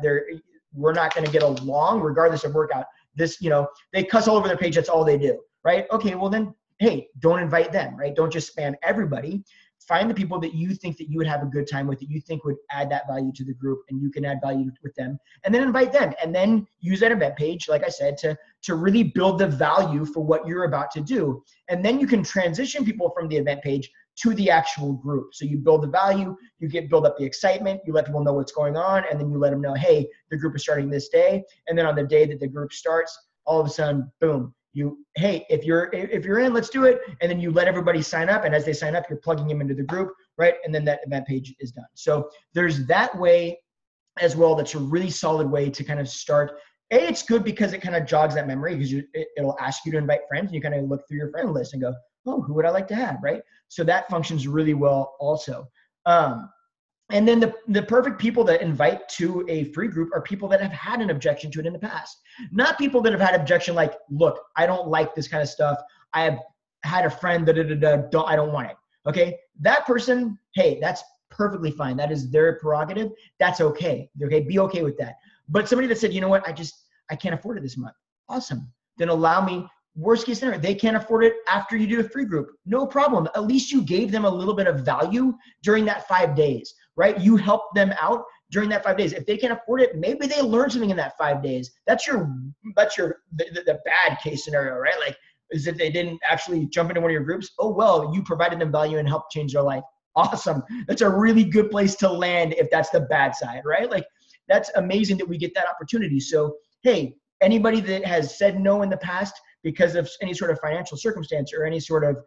Speaker 1: we're not going to get along regardless of workout. They cuss all over their page. That's all they do. Right? Okay, well then, hey, don't invite them, right? Don't just spam everybody. find the people that you think that you would have a good time with, that you think would add that value to the group, and you can add value with them, and then invite them, and then use that event page, like I said, to really build the value for what you're about to do. And then you can transition people from the event page to the actual group. So you build the value, build up the excitement, you let people know what's going on, and then you let them know, hey, the group is starting this day. And then on the day that the group starts, all of a sudden, boom, hey, if you're in, let's do it. And then you let everybody sign up, and as they sign up, you're plugging them into the group, right? And then that event page is done. So there's that way as well. That's a really solid way to kind of start. It's good because it kind of jogs that memory, because it'll ask you to invite friends, and you kind of look through your friend list and go, oh, who would I like to have, right? So that functions really well also. And then the perfect people that invite to a free group are people that have had an objection to it in the past. Not people that have had objection like, look, I don't like this kind of stuff. I have had a friend I don't want it. Okay, that person, hey, that's perfectly fine. That is their prerogative. That's okay. Okay, be okay with that. But somebody that said, you know what, I can't afford it this month. Awesome. Then allow me. Worst case scenario, they can't afford it after you do a free group. No problem. At least you gave them a little bit of value during that 5 days, right? You helped them out during that 5 days. If they can't afford it, maybe they learned something in that 5 days. That's the bad case scenario, right? Like, is that they didn't actually jump into one of your groups? Oh, well, you provided them value and helped change their life. Awesome. That's a really good place to land if that's the bad side, right? Like, that's amazing that we get that opportunity. So, hey, anybody that has said no in the past because of any sort of financial circumstance or any sort of,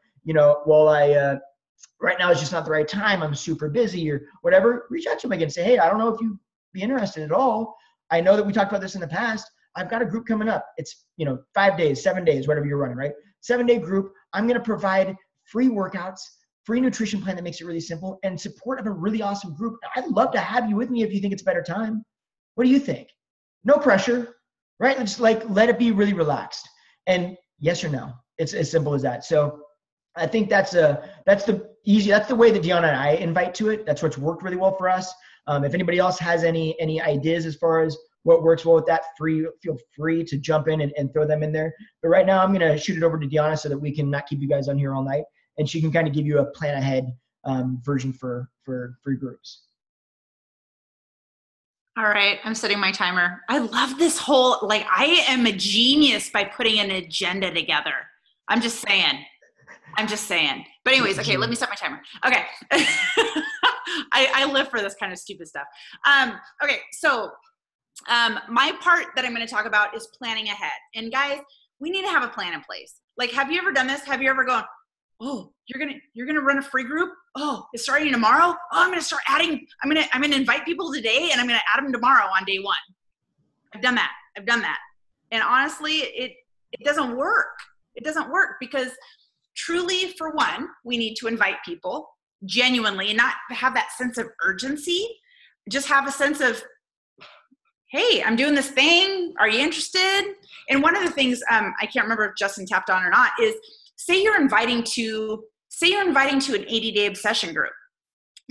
Speaker 1: right now it's just not the right time, I'm super busy or whatever, reach out to them again and say, hey, I don't know if you'd be interested at all. I know that we talked about this in the past. I've got a group coming up. It's, 5 days, 7 days, whatever you're running, right? 7-day group. I'm going to provide free workouts, free nutrition plan that makes it really simple, and support of a really awesome group. I'd love to have you with me if you think it's a better time. What do you think? No pressure, right? Just let it be really relaxed. And yes or no. It's as simple as that. So I think that's the way that Deanna and I invite to it. That's what's worked really well for us. If anybody else has any ideas as far as what works well with that, feel free to jump in and throw them in there. But right now I'm going to shoot it over to Deanna so that we can not keep you guys on here all night, and she can kind of give you a plan ahead version for free groups.
Speaker 4: All right, I'm setting my timer. I love this whole, I am a genius by putting an agenda together. I'm just saying. But anyways, okay, let me set my timer. Okay. I live for this kind of stupid stuff. Okay, so my part that I'm going to talk about is planning ahead. And guys, we need to have a plan in place. Have you ever done this? Have you ever gone, oh, you're gonna run a free group? Oh, it's starting tomorrow? Oh, I'm gonna start adding, I'm gonna invite people today and I'm gonna add them tomorrow on day one. I've done that. And honestly, it doesn't work. It doesn't work because truly, for one, we need to invite people genuinely and not have that sense of urgency. Just have a sense of, hey, I'm doing this thing. Are you interested? And one of the things, I can't remember if Justin tapped on or not, is say you're inviting to an 80-day obsession group,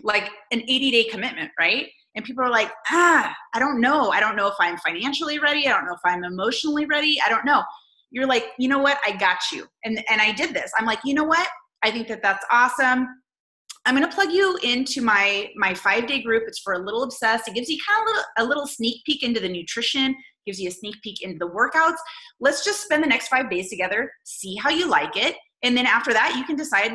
Speaker 4: like an 80-day commitment, right? And people are like, I don't know. I don't know if I'm financially ready. I don't know if I'm emotionally ready. I don't know. You're like, you know what? I got you. And I did this. I'm like, you know what? I think that's awesome. I'm going to plug you into my 5-day group. It's for a little obsessed. It gives you kind of a little sneak peek into the nutrition, gives you a sneak peek into the workouts. Let's just spend the next 5 days together, see how you like it. And then after that, you can decide,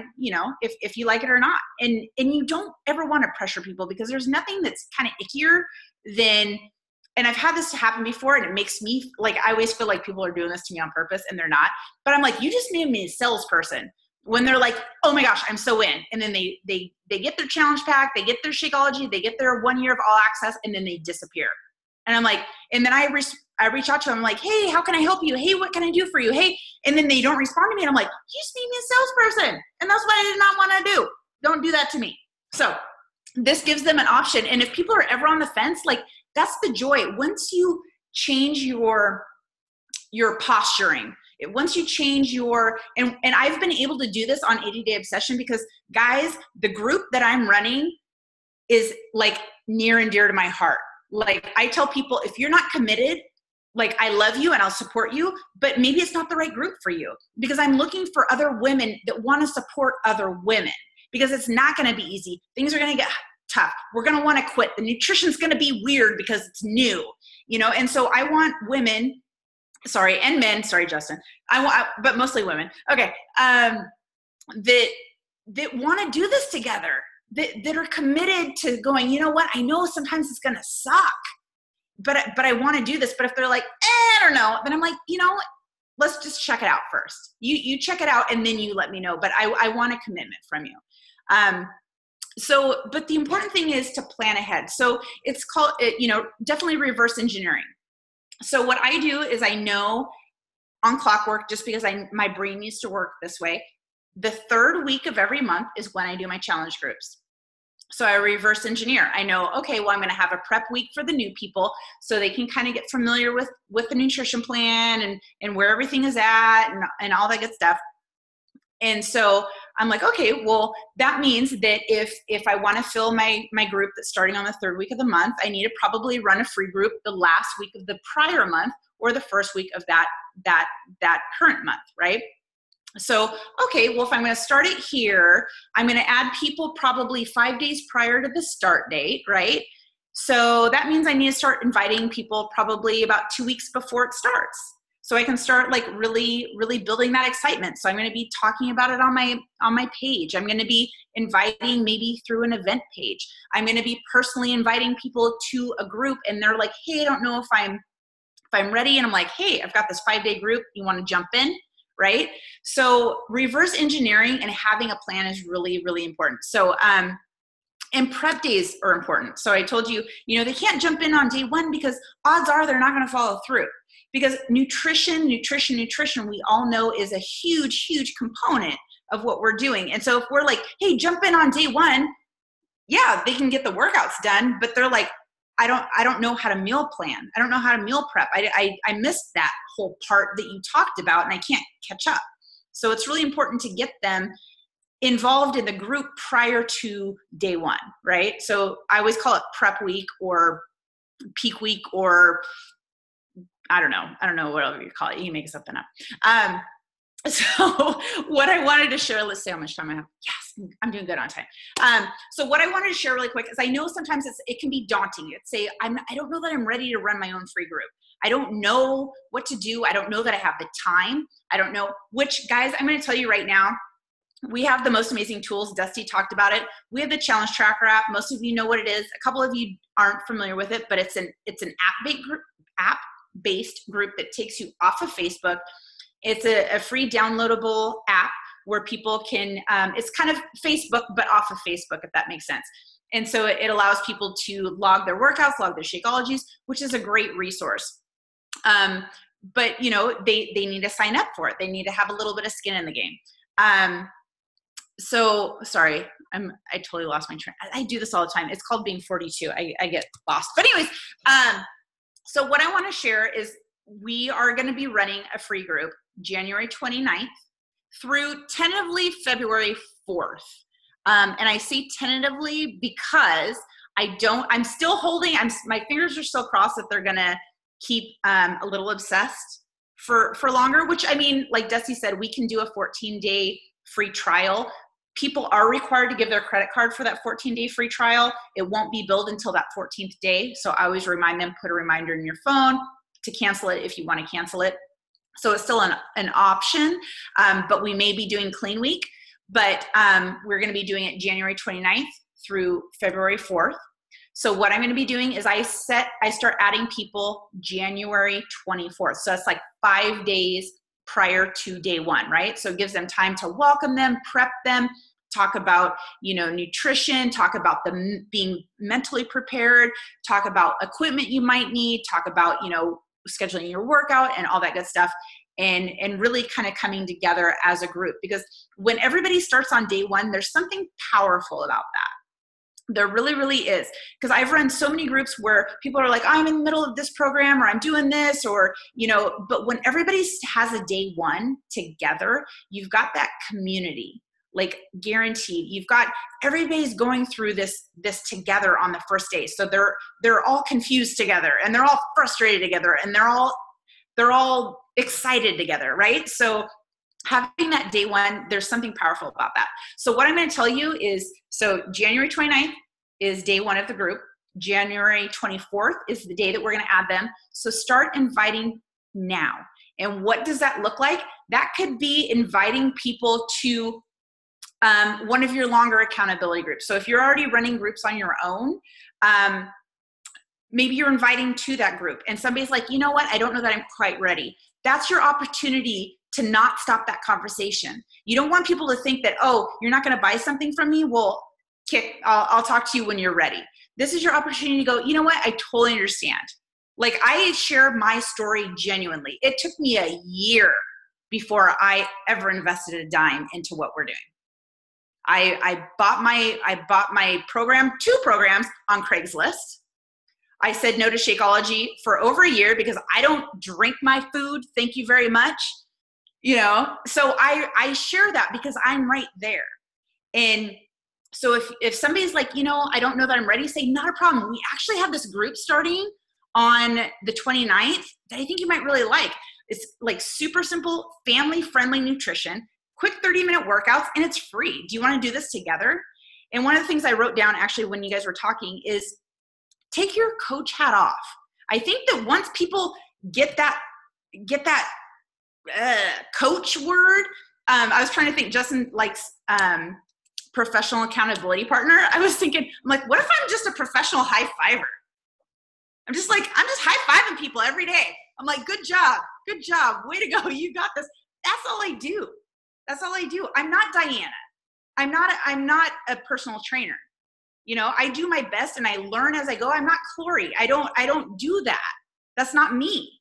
Speaker 4: if you like it or not. And you don't ever want to pressure people because there's nothing that's kind of ickier than, and I've had this happen before and it makes me, I always feel like people are doing this to me on purpose and they're not. But I'm like, you just made me a salesperson. When they're like, oh my gosh, I'm so in. And then they get their challenge pack, they get their Shakeology, they get their 1 year of all access, and then they disappear. And I'm like, and then I reach out to them, I'm like, hey, how can I help you? Hey, what can I do for you? Hey, and then they don't respond to me. And I'm like, you just made me a salesperson. And that's what I did not want to do. Don't do that to me. So this gives them an option. And if people are ever on the fence, that's the joy. Once you change your posturing, once you change and I've been able to do this on 80-day obsession because guys, the group that I'm running is near and dear to my heart. I tell people, if you're not committed, I love you and I'll support you, but maybe it's not the right group for you because I'm looking for other women that want to support other women. because it's not going to be easy. Things are going to get tough. We're going to want to quit. The nutrition's going to be weird because it's new, and so I want women, and men, Justin, but mostly women. Okay. That want to do this together, that are committed to going, you know what? I know sometimes it's going to suck, but I want to do this. But if they're like, I don't know, then I'm like, let's just check it out first. You check it out and then you let me know. But I want a commitment from you. But the important thing is to plan ahead. So it's called, definitely reverse engineering. So what I do is I know on clockwork, just because my brain used to work this way, the third week of every month is when I do my challenge groups. So I reverse engineer. I know, okay, well, I'm going to have a prep week for the new people so they can kind of get familiar with the nutrition plan and where everything is at and all that good stuff. And so I'm like, okay, well, that means that if I want to fill my group that's starting on the third week of the month, I need to probably run a free group the last week of the prior month or the first week of that current month, right? So, okay, well, if I'm going to start it here, I'm going to add people probably 5 days prior to the start date, right? So that means I need to start inviting people probably about 2 weeks before it starts. So I can start like really, really building that excitement. So I'm going to be talking about it on my page. I'm going to be inviting maybe through an event page. I'm going to be personally inviting people to a group and they're like, hey, I don't know if I'm ready. And I'm like, hey, I've got this 5-day group. You want to jump in? Right? So reverse engineering and having a plan is really, really important. So, and prep days are important. So I told you, they can't jump in on day one because odds are they're not going to follow through, because nutrition, we all know is a huge, huge component of what we're doing. And so if we're like, hey, jump in on day one, yeah, they can get the workouts done, but they're like, I don't know how to meal plan. I don't know how to meal prep. I missed that whole part that you talked about and I can't catch up. So it's really important to get them involved in the group prior to day one, right? So I always call it prep week or peak week, or I don't know whatever you call it. You can make something up. So what I wanted to share, let's see how much time I have. Yes, I'm doing good on time. So what I wanted to share really quick is I know sometimes it can be daunting. It's say, I don't know that I'm ready to run my own free group. I don't know what to do. I don't know that I have the time. I don't know which, guys, I'm going to tell you right now, we have the most amazing tools. Dusty talked about it. We have the Challenge Tracker app. Most of you know what it is. A couple of you aren't familiar with it, but it's an app-based group that takes you off of Facebook. It's a free downloadable app where people can, it's kind of Facebook, but off of Facebook, if that makes sense. And so it allows people to log their workouts, log their Shakeologies, which is a great resource. But they need to sign up for it. They need to have a little bit of skin in the game. So sorry, I totally lost my train. I do this all the time. It's called being 42. I get lost. But anyways, so what I want to share is we are going to be running a free group January 29th through tentatively February 4th. And I say tentatively because I'm still holding, my fingers are still crossed that they're going to keep a little obsessed for longer, which I mean, like Dusty said, we can do a 14-day free trial. People are required to give their credit card for that 14-day free trial. It won't be billed until that 14th day. So I always remind them, put a reminder in your phone to cancel it if you want to cancel it. So it's still an option, but we may be doing Clean Week, but we're going to be doing it January 29th through February 4th. So what I'm going to be doing is I start adding people January 24th. So that's like 5 days prior to day one, right? So it gives them time to welcome them, prep them, talk about, nutrition, talk about them being mentally prepared, talk about equipment you might need, talk about, scheduling your workout and all that good stuff. And really kind of coming together as a group, because when everybody starts on day one, there's something powerful about that. There really, really is. Because I've run so many groups where people are like, I'm in the middle of this program, or I'm doing this, or, but when everybody has a day one together, you've got that community, like guaranteed. You've got everybody's going through this together on the first day. So they're all confused together, and they're all frustrated together, and they're all excited together, right? So having that day one, there's something powerful about that. So what I'm going to tell you is, so January 29th is day one of the group. January 24th is the day that we're going to add them. So start inviting now. And what does that look like? That could be inviting people to one of your longer accountability groups. So if you're already running groups on your own, maybe you're inviting to that group and somebody's like, you know what? I don't know that I'm quite ready. That's your opportunity to not stop that conversation. You don't want people to think that, oh, you're not going to buy something from me? Well, I'll talk to you when you're ready. This is your opportunity to go, you know what? I totally understand. Like, I share my story genuinely. It took me a year before I ever invested a dime into what we're doing. I bought my program, 2 programs on Craigslist. I said no to Shakeology for over a year because I don't drink my food. Thank you very much. You know, so I share that because I'm right there. And so if somebody's like, you know, I don't know that I'm ready, say not a problem. We actually have this group starting on the 29th that I think you might really like. It's like super simple, family-friendly nutrition, quick 30-minute workouts, and it's free. Do you want to do this together? And one of the things I wrote down actually when you guys were talking is take your coach hat off. I think that once people get that coach word, I was trying to think, Justin likes professional accountability partner. I was thinking, I'm like, what if I'm just a professional high fiver? I'm just high-fiving people every day. I'm like, good job, way to go, you got this. That's all I do. I'm not Diana. I'm not a personal trainer. You know, I do my best and I learn as I go. I'm not Clory. I don't do that. That's not me.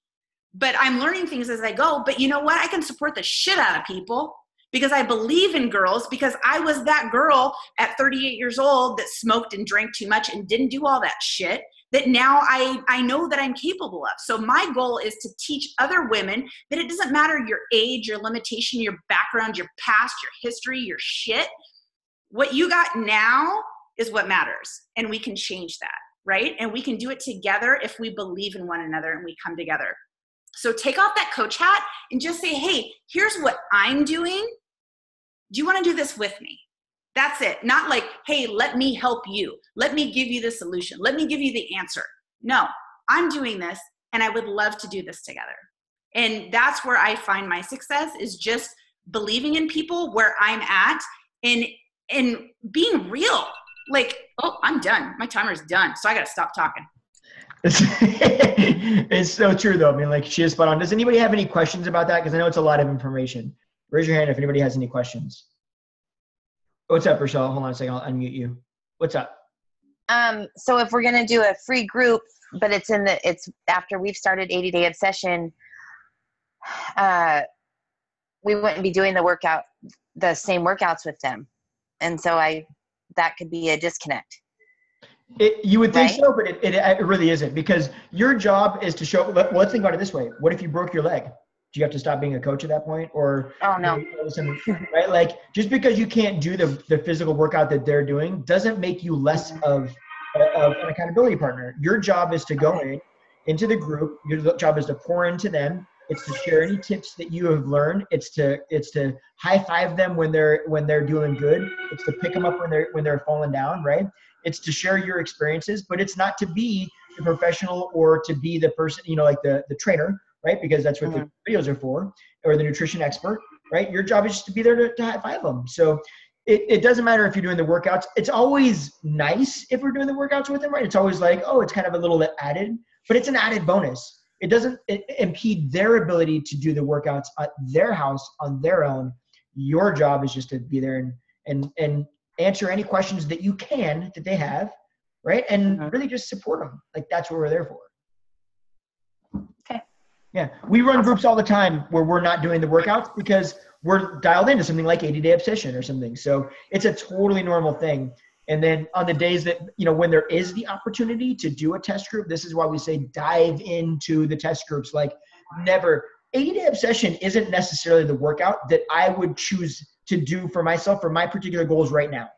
Speaker 4: But I'm learning things as I go. But you know what? I can support the shit out of people because I believe in girls, because I was that girl at 38 years old that smoked and drank too much and didn't do all that shit, that now I know that I'm capable of. So my goal is to teach other women that it doesn't matter your age, your limitation, your background, your past, your history, your shit. What you got now is what matters. And we can change that, right? And we can do it together if we believe in one another and we come together. So take off that coach hat and just say, hey, here's what I'm doing. Do you want to do this with me? That's it. Not like, hey, let me help you. Let me give you the solution. Let me give you the answer. No, I'm doing this and I would love to do this together. And that's where I find my success, is just believing in people where I'm at and being real. Like, oh, I'm done. My timer's done. So I got to stop talking.
Speaker 1: It's so true though. I mean, like, she is spot on. Does anybody have any questions about that? Because I know it's a lot of information. Raise your hand if anybody has any questions. What's up, Rochelle? Hold on a second. I'll unmute you. What's up?
Speaker 5: So if we're going to do a free group, but it's after we've started 80-Day Obsession, we wouldn't be doing the same workouts with them. And so that could be a disconnect.
Speaker 1: You would think
Speaker 5: right?
Speaker 1: so, but it really isn't, because your job is to show. Well, let's think about it this way. What if you broke your leg? Do you have to stop being a coach at that point? Or
Speaker 5: oh no,
Speaker 1: right? Like, just because you can't do the physical workout that they're doing doesn't make you less of an accountability partner. Your job is to go into the group. Your job is to pour into them. It's to share any tips that you have learned. It's to high five them when they're doing good. It's to pick them up when they're falling down, right? It's to share your experiences, but it's not to be the professional or to be the person, like the trainer, right? Because that's what the videos are for, or the nutrition expert, right? Your job is just to be there to high five them. So it doesn't matter if you're doing the workouts. It's always nice if we're doing the workouts with them, right? It's always like, oh, it's kind of a little added, but it's an added bonus. It doesn't impede their ability to do the workouts at their house on their own. Your job is just to be there and answer any questions that you can that they have, right? And really just support them. Like, that's what we're there for.
Speaker 5: Okay.
Speaker 1: Yeah. We run groups all the time where we're not doing the workouts because we're dialed into something like 80-Day Obsession or something. So it's a totally normal thing. And then on the days that, when there is the opportunity to do a test group, this is why we say dive into the test groups. Like, never. 80-Day Obsession isn't necessarily the workout that I would choose to do for myself, for my particular goals right now.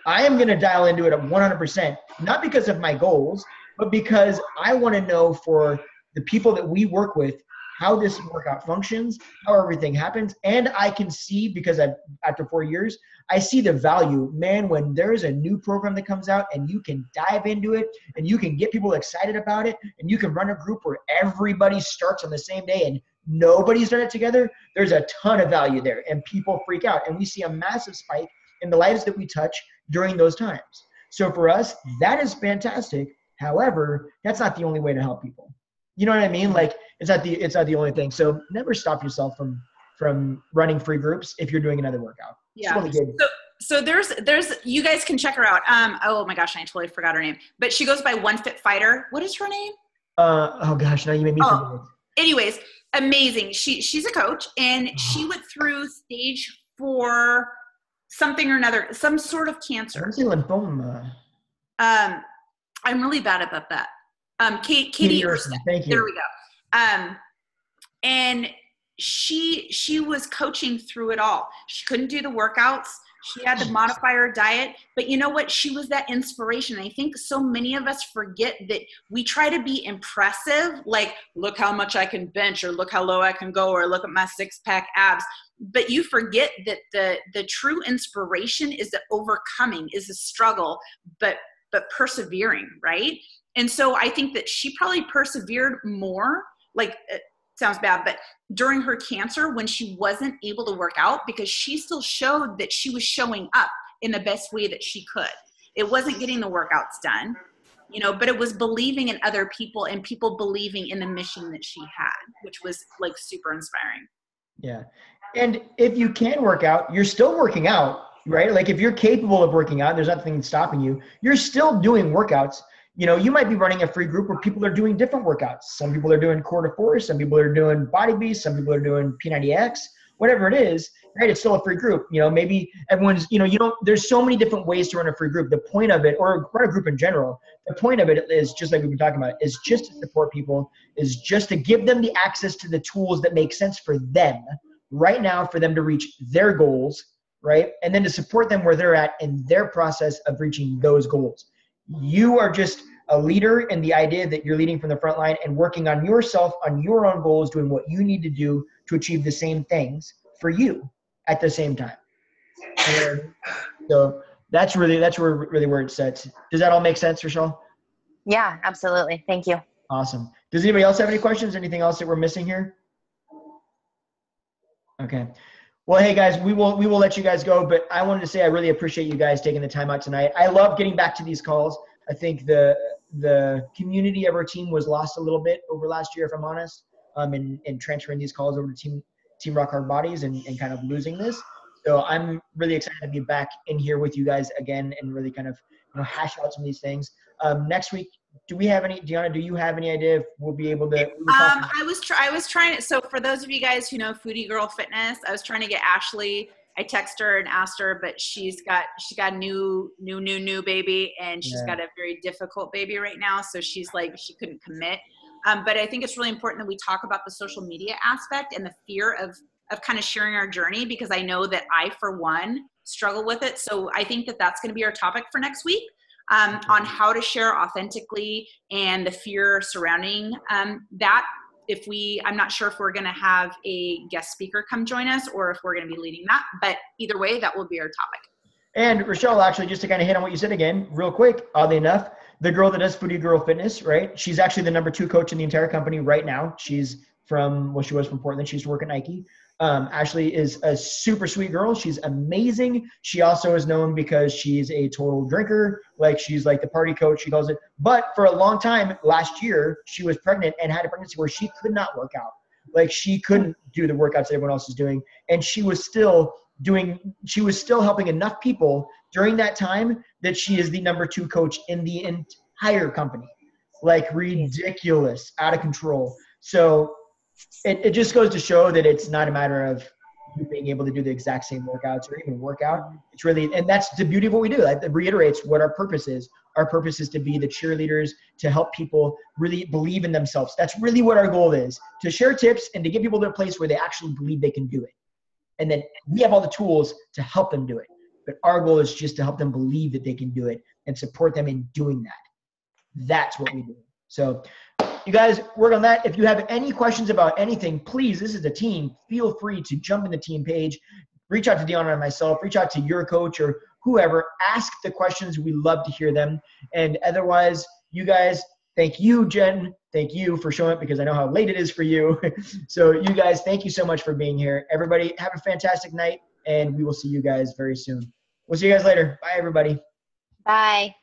Speaker 1: I am going to dial into it at 100%, not because of my goals, but because I want to know for the people that we work with, how this workout functions, how everything happens. And I can see, because after 4 years, I see the value, man, when there's a new program that comes out and you can dive into it and you can get people excited about it and you can run a group where everybody starts on the same day and nobody's done it together, there's a ton of value there and people freak out. And we see a massive spike in the lives that we touch during those times. So for us, that is fantastic. However, that's not the only way to help people. You know what I mean? Like it's not the only thing. So never stop yourself from running free groups if you're doing another workout.
Speaker 4: Yeah.
Speaker 1: Really good.
Speaker 4: So there's you guys can check her out. Oh my gosh, I totally forgot her name. But she goes by One Fit Fighter. What is her name?
Speaker 1: Oh gosh, now you made me forget it.
Speaker 4: Anyways, amazing. She's a coach and she went through stage 4 something or another, some sort of cancer.
Speaker 1: I'm saying lymphoma.
Speaker 4: I'm really bad about that. Katie Ursa.
Speaker 1: Thank you.
Speaker 4: There we go. And she was coaching through it all. She couldn't do the workouts. She had to modify her diet. But you know what? She was that inspiration. I think so many of us forget that we try to be impressive, like, look how much I can bench, or look how low I can go, or look at my 6-pack abs. But you forget that the true inspiration is the overcoming, is the struggle, but persevering, right? And so I think that she probably persevered more, like, it sounds bad, but during her cancer when she wasn't able to work out, because she still showed that she was showing up in the best way that she could. It wasn't getting the workouts done, but it was believing in other people and people believing in the mission that she had, which was like super inspiring.
Speaker 1: Yeah. And if you can work out, you're still working out, right? Like if you're capable of working out, there's nothing stopping you. You're still doing workouts. You might be running a free group where people are doing different workouts. Some people are doing core to force, some people are doing body beast, some people are doing P90X, whatever it is, right? It's still a free group. Maybe everyone's, there's so many different ways to run a free group. The point of it, or run a group in general, the point of it is just like we've been talking about, is just to support people, is just to give them the access to the tools that make sense for them right now, for them to reach their goals, right? And then to support them where they're at in their process of reaching those goals. You are just a leader in the idea that you're leading from the front line and working on yourself, on your own goals, doing what you need to do to achieve the same things for you at the same time. And so that's really where it sets. Does that all make sense, Rochelle?
Speaker 5: Yeah, absolutely. Thank you.
Speaker 1: Awesome. Does anybody else have any questions? Anything else that we're missing here? Okay. Well, hey guys, we will let you guys go, but I wanted to say I really appreciate you guys taking the time out tonight. I love getting back to these calls. I think the community of our team was lost a little bit over last year, if I'm honest, in transferring these calls over to Team Rock Hard Bodies and kind of losing this. So I'm really excited to be back in here with you guys again and really kind of hash out some of these things. Next week, Deanna, do you have any idea if we'll be able to?
Speaker 4: I was trying to, so for those of you guys who know Foodie Girl Fitness, I was trying to get Ashley. I texted her and asked her, but she got a new baby, and she's got a very difficult baby right now. So she's like, she couldn't commit. But I think it's really important that we talk about the social media aspect and the fear of kind of sharing our journey, because I know that I, for one, struggle with it. So I think that that's going to be our topic for next week. On how to share authentically and the fear surrounding that. I'm not sure if we're going to have a guest speaker come join us or if we're going to be leading that, but either way, that will be our topic.
Speaker 1: And Rochelle, actually, just to kind of hit on what you said again, real quick, oddly enough, the girl that does Foodie Girl Fitness, right? She's actually the #2 coach in the entire company right now. She was from Portland. She used to work at Nike. Ashley is a super sweet girl. She's amazing. She also is known because she's a total drinker. Like, she's like the party coach, she calls it. But for a long time, last year, she was pregnant and had a pregnancy where she could not work out. Like, she couldn't do the workouts that everyone else is doing. And she was still helping enough people during that time that she is the #2 coach in the entire company. Like, ridiculous, out of control. So it just goes to show that it's not a matter of you being able to do the exact same workouts or even workout. It's really, and that's the beauty of what we do. That reiterates what our purpose is. Our purpose is to be the cheerleaders, to help people really believe in themselves. That's really what our goal is, to share tips and to get people to a place where they actually believe they can do it. And then we have all the tools to help them do it. But our goal is just to help them believe that they can do it and support them in doing that. That's what we do. So you guys work on that. If you have any questions about anything, please, this is a team. Feel free to jump in the team page. Reach out to Deanna and myself. Reach out to your coach or whoever. Ask the questions. We love to hear them. And otherwise, you guys, thank you, Jen. Thank you for showing up because I know how late it is for you. So you guys, thank you so much for being here. Everybody, have a fantastic night, and we will see you guys very soon. We'll see you guys later. Bye, everybody.
Speaker 5: Bye.